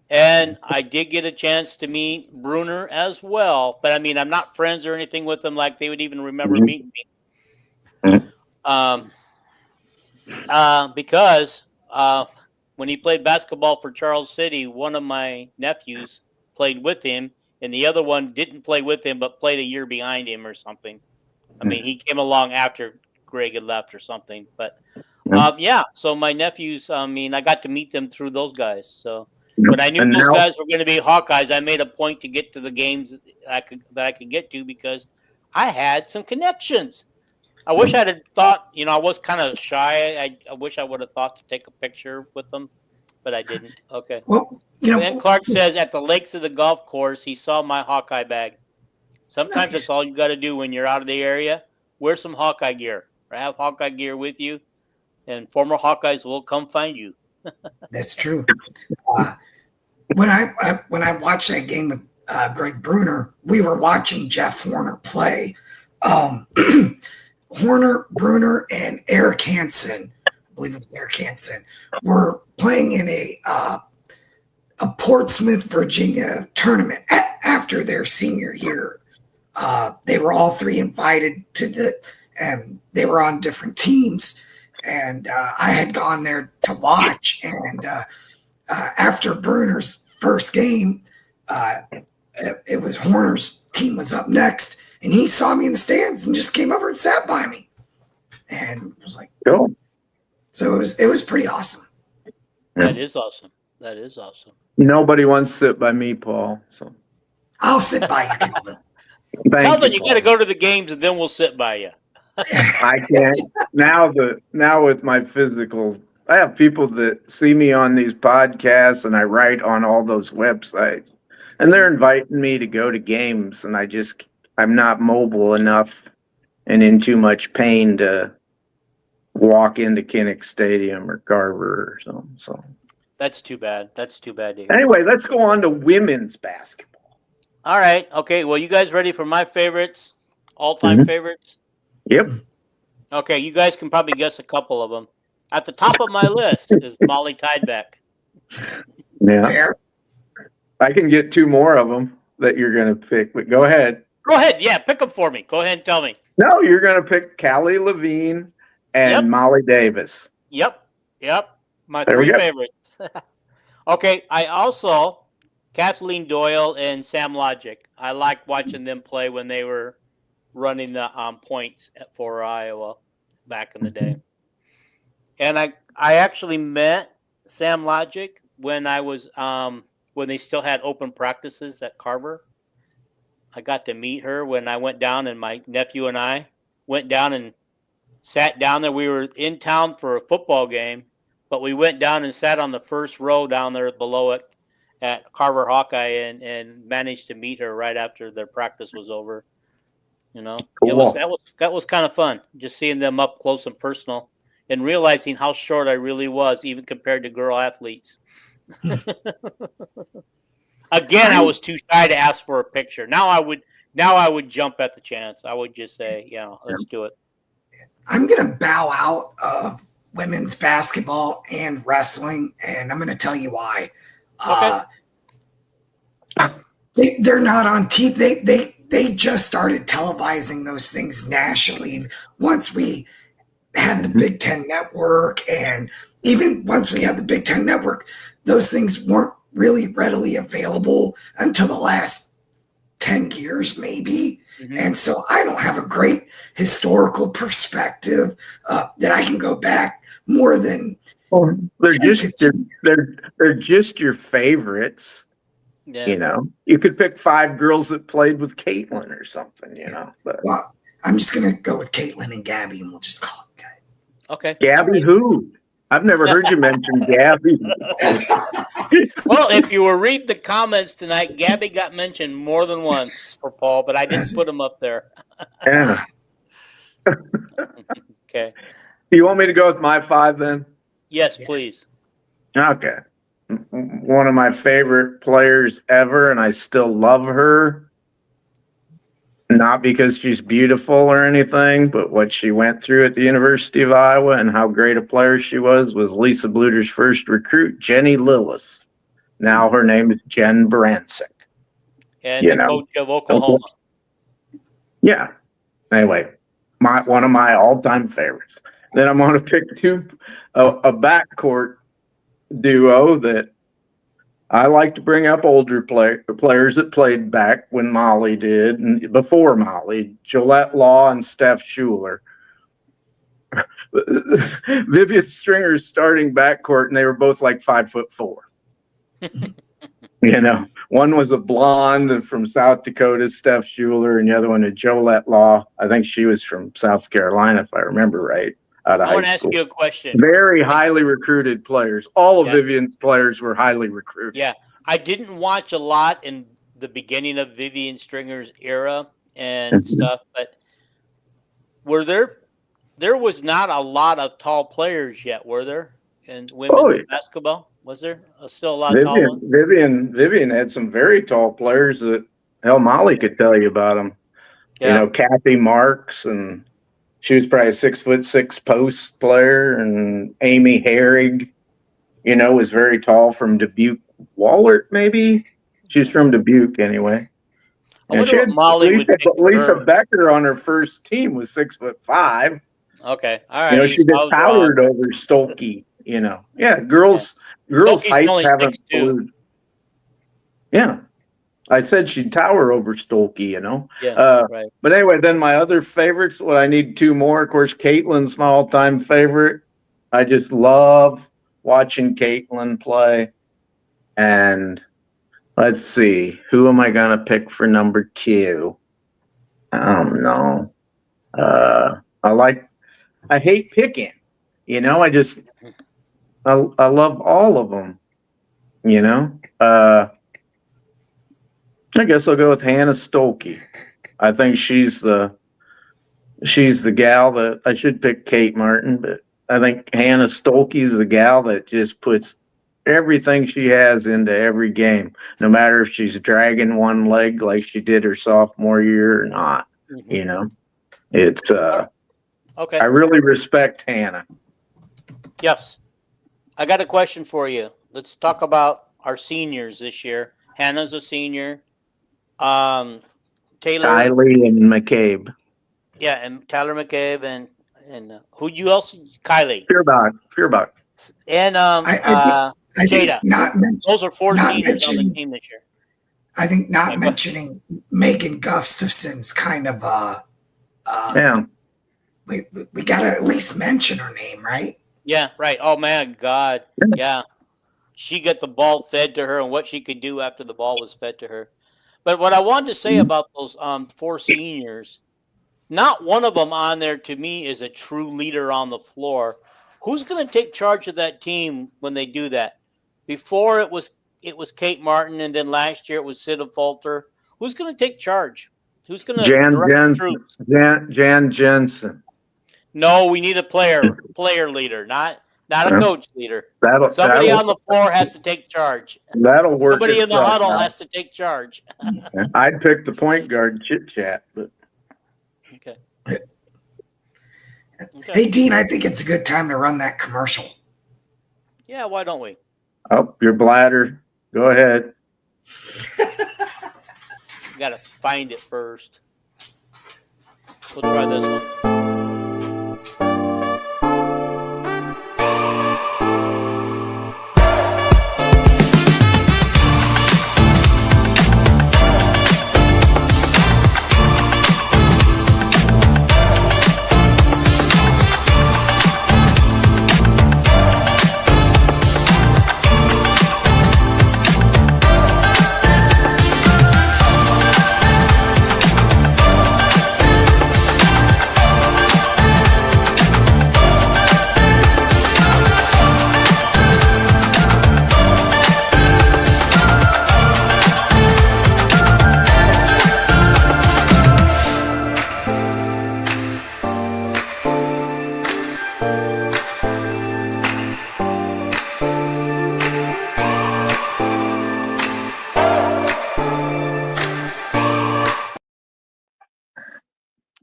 And I did get a chance to meet Bruner as well. But, I mean, I'm not friends or anything with them like they would even remember meeting me. Because when he played basketball for Charles City, one of my nephews played with him, and the other one didn't play with him but played a year behind him or something. I mean, he came along after Greg had left or something. But, so my nephews, I got to meet them through those guys. So when I knew those guys were going to be Hawkeyes, I made a point to get to the games that I could get to because I had some connections. I wish I had thought, I was kind of shy. I wish I would have thought to take a picture with them, but I didn't. Okay. Well, Ben Clark says at the lakes of the golf course, he saw my Hawkeye bag. Sometimes that's all you got to do when you're out of the area. Wear some Hawkeye gear or have Hawkeye gear with you, and former Hawkeyes will come find you. That's true. When I watched that game with Greg Bruner, we were watching Jeff Horner play. Horner, Bruner, and Eric Hansen, I believe it was Eric Hansen, were playing in a Portsmouth, Virginia tournament after their senior year. They were all three invited to and they were on different teams. And I had gone there to watch. And after Bruner's first game, it was Horner's team was up next. And he saw me in the stands and just came over and sat by me. And was like, cool. So it was pretty awesome. That is awesome. That is awesome. Nobody wants to sit by me, Paul. So I'll sit by you, Calvin. Calvin, you got to go to the games and then we'll sit by you. I can't now with my physicals. I have people that see me on these podcasts and I write on all those websites and they're inviting me to go to games and I'm not mobile enough and in too much pain to walk into Kinnick Stadium or Carver or something. So that's too bad. That's too bad. Anyway, let's go on to women's basketball. All right. Okay. Well, you guys ready for my favorites? All-time favorites? Yep. Okay. You guys can probably guess a couple of them. At the top of my list is Molly Tidebeck. Yeah. Fair. I can get two more of them that you're going to pick, but go ahead. Go ahead. Yeah, pick them for me. Go ahead and tell me. No, you're going to pick Callie Levine and Yep. Molly Davis. Yep. My There we three go. favorites. Okay. I also Kathleen Doyle and Sam Logic. I liked watching them play when they were running the points for Iowa back in the day. And I actually met Sam Logic when I was when they still had open practices at Carver. I got to meet her when I went down, and my nephew and I went down and sat down there. We were in town for a football game, but we went down and sat on the first row down there below it at Carver Hawkeye and managed to meet her right after their practice was over. You know, Cool. that was kind of fun, just seeing them up close and personal and realizing how short I really was, even compared to girl athletes. Again, I was too shy to ask for a picture. Now I would jump at the chance. I would just say, let's do it. I'm going to bow out of women's basketball and wrestling, and I'm going to tell you why. They're not on TV. They just started televising those things nationally once we had the Big Ten Network, and even once we had the Big Ten Network, those things weren't really readily available until the last 10 years, maybe. Mm-hmm. And so I don't have a great historical perspective that I can go back more than. They're just your favorites. Yeah. You know, you could pick 5 girls that played with Caitlin or something, But. Well, I'm just going to go with Caitlin and Gabby, and we'll just call it good. Okay. Gabby right. Who? I've never heard you mention Gabby. Well, if you were read the comments tonight, Gabby got mentioned more than once for Paul, but I didn't put him up there. Yeah. Okay. You want me to go with my 5 then? Yes, please. Okay. One of my favorite players ever, and I still love her. Not because she's beautiful or anything, but what she went through at the University of Iowa and how great a player she was Lisa Bluter's first recruit, Jenny Lillis. Now her name is Jen Barancic. And the coach of Oklahoma. Yeah. Anyway, one of my all-time favorites. Then I'm going to pick a backcourt duo that I like to bring up older players that played back when Molly did and before Molly, Jolette Law and Steph Schuler. Vivian Stringer's starting backcourt, and they were both like 5'4". One was a blonde from South Dakota, Steph Schuler, and the other one a Jolette Law. I think she was from South Carolina, if I remember right. I want to ask you a question. Very highly recruited players. All of Vivian's players were highly recruited. Yeah. I didn't watch a lot in the beginning of Vivian Stringer's era and stuff, but there was not a lot of tall players yet, were there? In women's basketball? Was there still a lot of tall ones? Vivian had some very tall players that Molly could tell you about them. Yeah. Kathy Marks, and she was probably a 6'6" post player, and Amy Herrig, was very tall from Dubuque. Wallert, maybe? She's from Dubuque anyway. I wonder what Molly Lisa Becker on her first team was 6'5". Okay, all right. She just towered over Stolke. Yeah, girls' height haven't moved. Yeah, I said she'd tower over Stolke. Yeah, right. But anyway, then my other favorites. Well, I need 2 more. Of course, Caitlin's my all-time favorite. I just love watching Caitlin play. And let's see, who am I going to pick for number 2? I don't know. I hate picking, I love all of them, I guess I'll go with Hannah Stolke. I think she's the gal that I should pick Kate Martin, but I think Hannah Stolke's the gal that just puts everything she has into every game, no matter if she's dragging one leg like she did her sophomore year or not. Mhm. You know, it's Okay. I really respect Hannah. Yes. I got a question for you. Let's talk about our seniors this year. Hannah's a senior. Taylor, Kylie and McCabe. yeah, and Tyler McCabe, and who you else? Kylie Fearbach. and I think Jada. not Those are four not seniors on the mentioning team this year. I think not Yeah, go ahead. mentioning Megan Gustafson's kind of Yeah. we gotta at least mention her name, right? Yeah, right. Oh man, God, yeah. She got the ball fed to her, and what she could do after the ball was fed to her. But what I wanted to say about those four seniors, not one of them on there to me is a true leader on the floor. Who's going to take charge of that team when they do that? Before it was Kate Martin, and then last year it was Sid Falter. Who's going to take charge? Who's going to direct the troops? Jan Jensen. No, we need a player leader, not a coach leader. That'll Somebody on the floor has to take charge. That'll work. Somebody in the itself huddle out. has to take charge. I'd pick the point guard chit chat, but Okay. Hey Dean, I think it's a good time to run that commercial. Yeah, why don't we? oh, your bladder. Go ahead. Got to find it first. We'll try this one.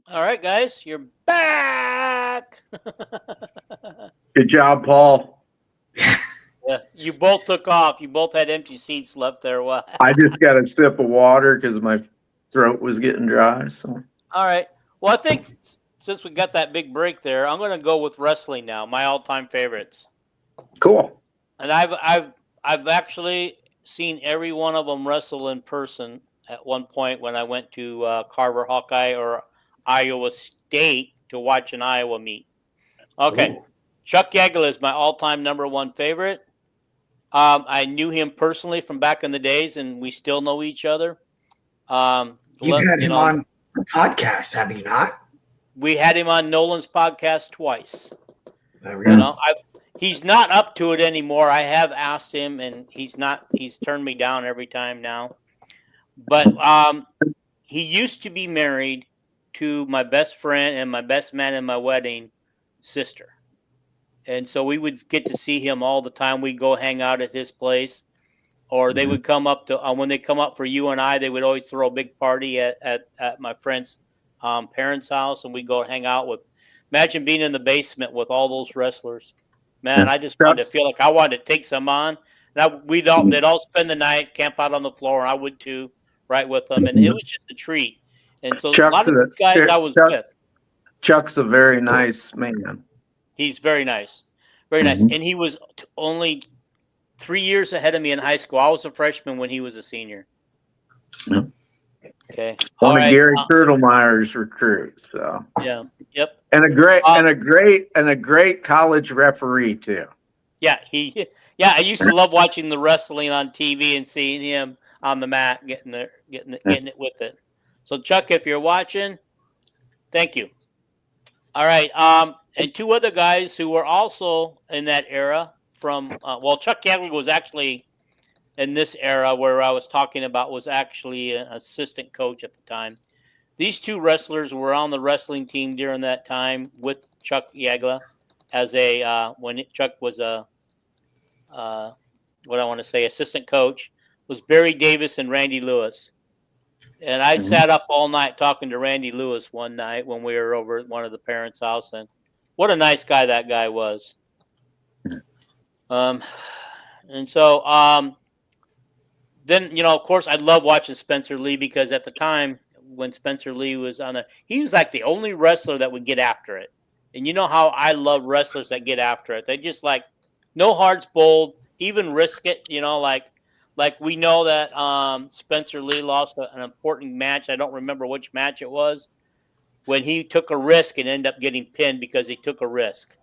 All right, guys, you're back. Good job, Paul. Yeah, you both took off. You both had empty seats left there. What? I just got a sip of water because my throat was getting dry. So All right. Well, I think since we got that big break there, I'm going to go with wrestling now. My all-time favorites. cool. And I've actually seen every one of them wrestle in person at one point when I went to Carver Hawkeye or Iowa State to watch an Iowa meet. Okay. Ooh. Chuck Yeager is my all-time number one favorite. I knew him personally from back in the days, and we still know each other. You've had him on the podcast, have you not? We had him on Nolan's podcast twice. There we go. He's not up to it anymore. I have asked him, and he's turned me down every time now. But he used to be married to my best friend and my best man in my wedding sister. And so we would get to see him all the time. We'd go hang out at his place, or they would come up to when they come up for you and I. They would always throw a big party at my friend's parents' house, and we'd go hang out with. Imagine being in the basement with all those wrestlers. Man, I just wanted to feel like I wanted to take some on. Now they'd all spend the night, camp out on the floor, and I would too, right with them, and it was just a treat. And so a lot of these guys I was with. Chuck's a very nice man. He's very nice. Very nice. And he was only 3 years ahead of me in high school. I was a freshman when he was a senior. Yeah. Okay. One of Gary Kurtelmeyer's recruits. So yeah. Yep. And a great college referee too. Yeah, I used to love watching the wrestling on TV and seeing him on the mat getting it with it. So Chuck, if you're watching, thank you. All right. And two other guys who were also in that era from, Chuck Yeager was actually in this era where I was talking about was actually an assistant coach at the time. These two wrestlers were on the wrestling team during that time with Chuck Yeager as Chuck was what I want to say, assistant coach was Barry Davis and Randy Lewis. And I sat up all night talking to Randy Lewis one night when we were over at one of the parents' house, and what a nice guy that guy was. And so then, of course, I love watching Spencer Lee because at the time when Spencer Lee was he was like the only wrestler that would get after it. And you know how I love wrestlers that get after it. They just like no hearts bold, even risk it, like we know that Spencer Lee lost an important match. I don't remember which match it was when he took a risk and ended up getting pinned because he took a risk.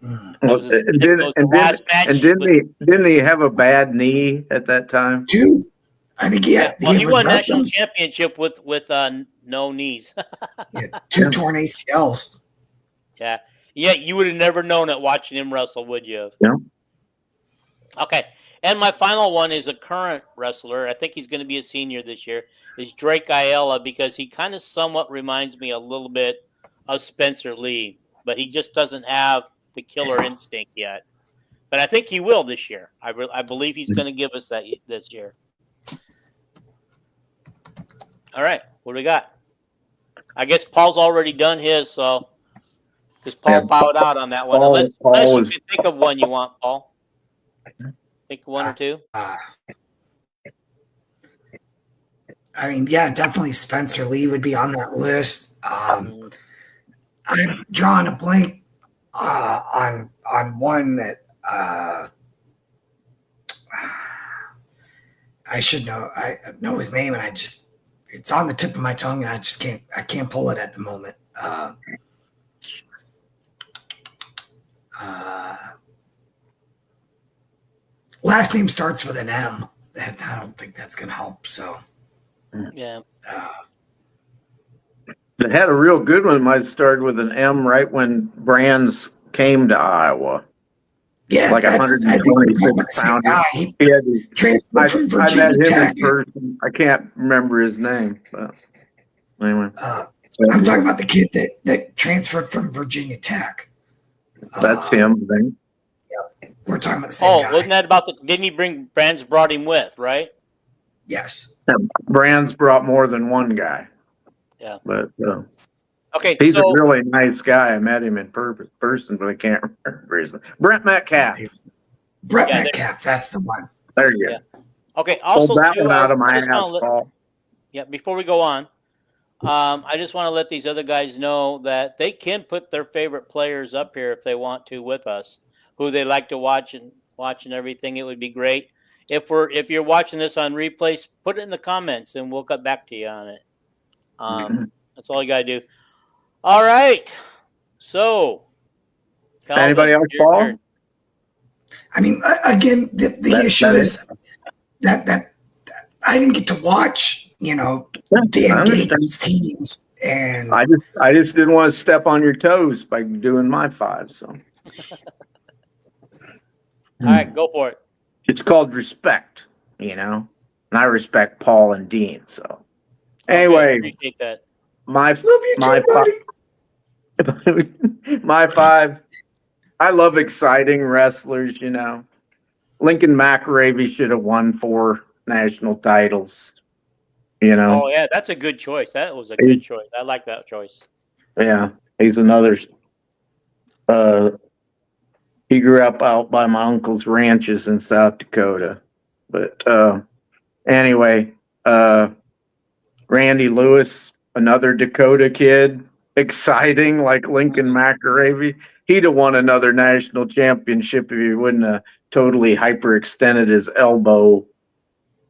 Didn't he have a bad knee at that time? Two. I think he won national championship with no knees. Two torn ACLs. Yeah. You would have never known it watching him wrestle, would you? Yeah. Okay. And my final one is a current wrestler. I think he's going to be a senior this year. Is Drake Ayala, because he kind of somewhat reminds me a little bit of Spencer Lee, but he just doesn't have the killer instinct yet. But I think he will this year. I believe he's going to give us that this year. All right, what do we got? I guess Paul's already done his, so because Paul bowed out on that one. Unless you can think of one you want, Paul. Think one or two. I mean, yeah, definitely Spencer Lee would be on that list. I'm drawing a blank on one that I should know. I know his name, and it's on the tip of my tongue, and I can't pull it at the moment. Last name starts with an M. I don't think that's going to help. So, yeah. They had a real good one. Might have started with an M right when Brands came to Iowa. Yeah, like 126 pounds. I met him in person. I can't remember his name, but anyway. I'm talking about the kid that transferred from Virginia Tech. That's him, I think. Yeah, we're talking about the same guy. Wasn't that didn't he bring Brands brought him with, right? Yes. Brands brought more than one guy. Yeah. But okay, he's a really nice guy. I met him in person, but I can't remember his name. Brent Metcalf. Metcalf, that's the one. There you go. Yeah. Okay, also pulled that one out of my ass, Paul. Yeah, before we go on, I just want to let these other guys know that they can put their favorite players up here if they want to with us, who they like to watch and everything. It would be great. If you're watching this on replays, put it in the comments and we'll get back to you on it. That's all you gotta do. All right. So, Calvin, anybody else, Paul? I mean, again, the issue is that I didn't get to watch, Dan Gate's teams, and I just didn't want to step on your toes by doing my five. So, all right, go for it. It's called respect, and I respect Paul and Dean. So, anyway, appreciate that. My five. I love exciting wrestlers. Lincoln McRavy should have won 4 national titles. Oh yeah, that's a good choice. That was a good choice. I like that choice. Yeah, he's another. He grew up out by my uncle's ranches in South Dakota, but anyway, Randy Lewis, another Dakota kid, exciting like Lincoln McRavy. He'd have won another national championship if he wouldn't have totally hyperextended his elbow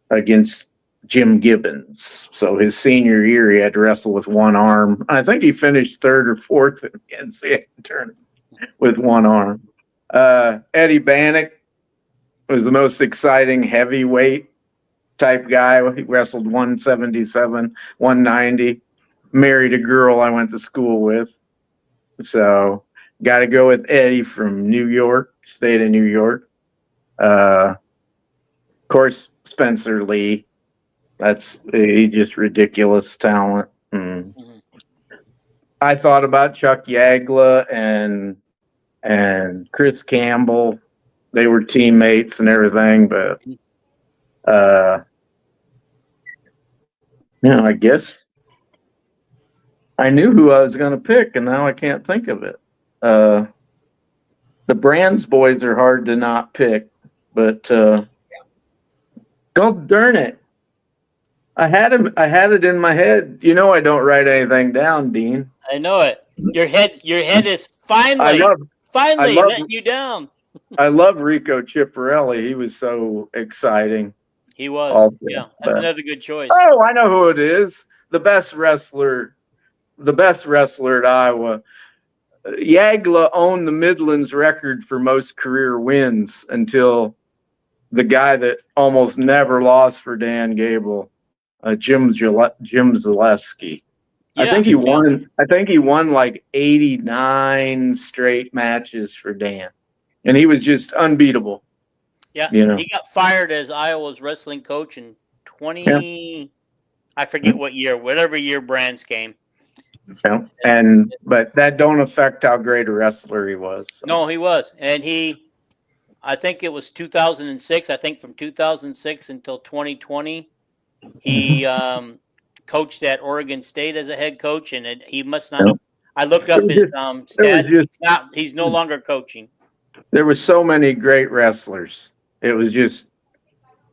against Jim Gibbons. So his senior year, he had to wrestle with one arm. I think he finished 3rd or 4th in the NCAA tournament with one arm. Eddie Bannock was the most exciting heavyweight type guy. He wrestled 177, 190. Married a girl I went to school with. So got to go with Eddie from New York, state of New York. Of course, Spencer Lee. He's just ridiculous talent. I thought about Chuck Yagla and Chris Campbell. they were teammates and everything, but I guess I knew who I was going to pick, and now I can't think of it. The Brands boys are hard to not pick, but God darn it. I had it in my head. I don't write anything down, Dean. I know it. Your head is finally letting you down. I love Rico Chiapparelli. He was so exciting. He was. Also, that's another good choice. Oh, I know who it is. The best wrestler at Iowa. Yagla owned the Midlands record for most career wins until the guy that almost never lost for Dan Gable, Jim Zaleski. Yeah, I think he won. I think he won like 89 straight matches for Dan, and he was just unbeatable. Yeah, he got fired as Iowa's wrestling coach in 20. I forget what year. Whatever year Brands came. Yeah. But that don't affect how great a wrestler he was. So. No, he was, and I think it was 2006. I think from 2006 until 2020, he coached at Oregon State as a head coach, and he must not. I looked up his stats. He's no longer coaching. There were so many great wrestlers. It was just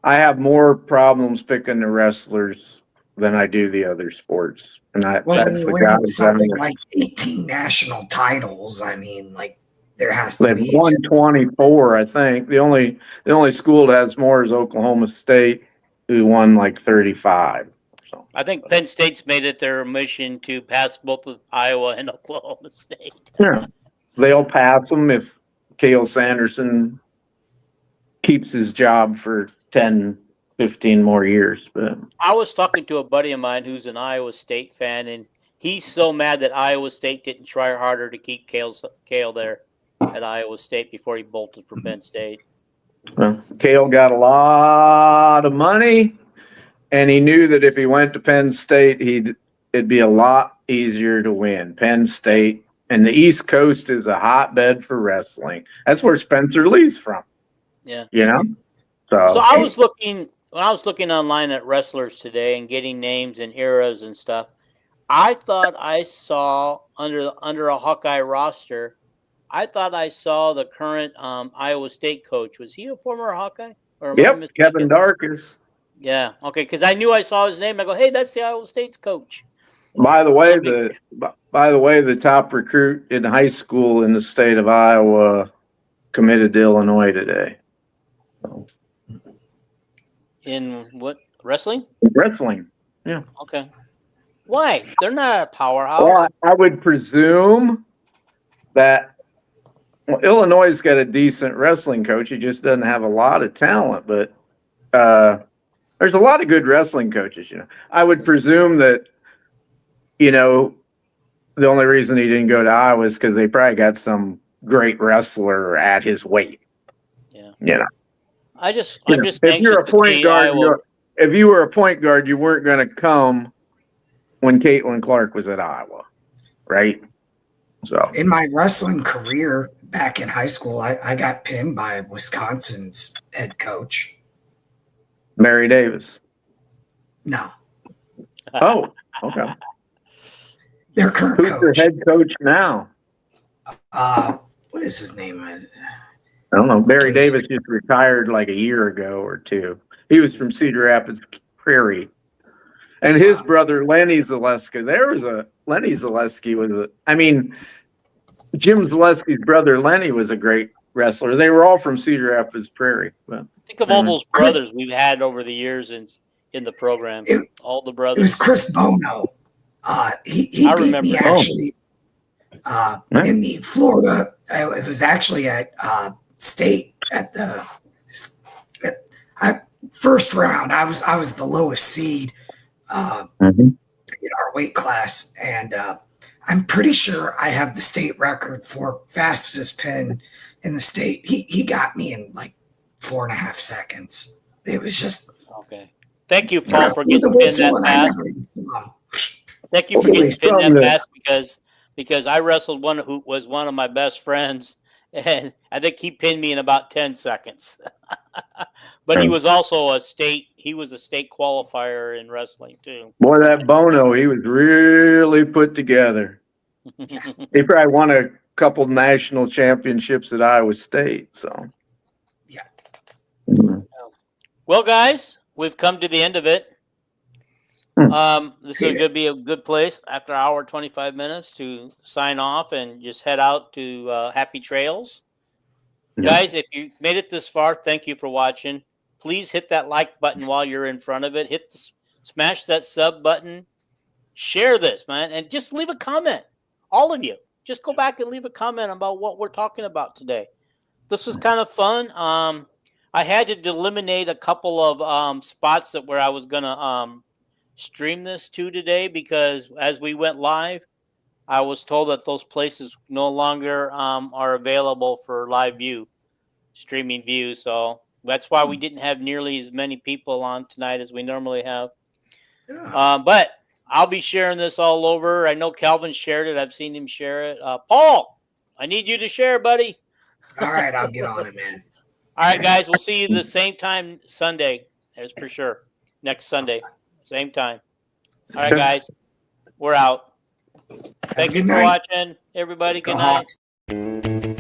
I have more problems picking the wrestlers than I do the other sports, and that's the guy. Something like 18 national titles. I mean, like there has to be 124. I think the only school that has more is Oklahoma State, who won like 35. So I think Penn State's made it their mission to pass both of Iowa and Oklahoma State. Yeah, they'll pass them if Cale Sanderson keeps his job for 10, 15 more years. But I was talking to a buddy of mine who's an Iowa State fan, and he's so mad that Iowa State didn't try harder to keep Cale there at Iowa State before he bolted for Penn State. Well, Cale got a lot of money, and he knew that if he went to Penn State, it'd be a lot easier to win. Penn State and the East Coast is a hotbed for wrestling. That's where Spencer Lee's from. Yeah, So I was looking online at wrestlers today and getting names and eras and stuff. I thought I saw under a Hawkeye roster. I thought I saw the current Iowa State coach. Was he a former Hawkeye? Yep, Kevin Darkus. Yeah, okay, because I knew I saw his name. I go, hey, that's the Iowa State's coach. By the way, the top recruit in high school in the state of Iowa committed to Illinois today. So. In what, wrestling? Wrestling, yeah. Okay. Why? They're not a powerhouse. Well, I would presume that Illinois has got a decent wrestling coach. He just doesn't have a lot of talent, but there's a lot of good wrestling coaches. I would presume that, the only reason he didn't go to Iowa is because they probably got some great wrestler at his weight. Yeah. I'm just if you're a point guard, if you were a point guard, you weren't going to come when Caitlin Clark was at Iowa, right? So in my wrestling career back in high school, I got pinned by Wisconsin's head coach. Mary Davis. No. Oh, okay. Their current Who's their head coach now? What is his name? I don't know. Barry Davis just retired like a year ago or two. He was from Cedar Rapids Prairie. And his brother, Lenny Zaleski. Lenny Zaleski Jim Zaleski's brother, Lenny, was a great wrestler. They were all from Cedar Rapids Prairie. But, think of all those brothers we've had over the years in the program. All the brothers. It was Chris Bono. He beat me actually in the Florida. It was actually at state at the first round. I was the lowest seed in our weight class, and I'm pretty sure I have the state record for fastest pin in the state. He got me in like 4.5 seconds. It was just okay. Thank you, Paul, for getting pinned that fast. Thank you for getting pinned that fast because I wrestled one who was one of my best friends, and I think he pinned me in about 10 seconds. But he was also a state qualifier in wrestling too. Boy, that Bono, he was really put together. He probably won a couple national championships at Iowa State. So, Yeah. Well, guys, we've come to the end of it. This is going to be a good place after an hour 25 minutes to sign off and just head out to Happy Trails. Yeah. Guys, if you made it this far, thank you for watching. Please hit that like button while you're in front of it. Smash that sub button. Share this, man, and just leave a comment. All of you, just go back and leave a comment about what we're talking about today. This was kind of fun. I had to eliminate a couple of spots where I was gonna stream this to today, because as we went live, I was told that those places no longer are available for live streaming view. So that's why we didn't have nearly as many people on tonight as we normally have. Yeah. But I'll be sharing this all over. I know Calvin shared it. I've seen him share it. Paul, I need you to share, buddy. All right, I'll get on it, man. All right, guys, we'll see you the same time Sunday, as for sure. Next Sunday, same time. All right, guys, we're out. Thank you for watching, everybody. Good night. Hawks.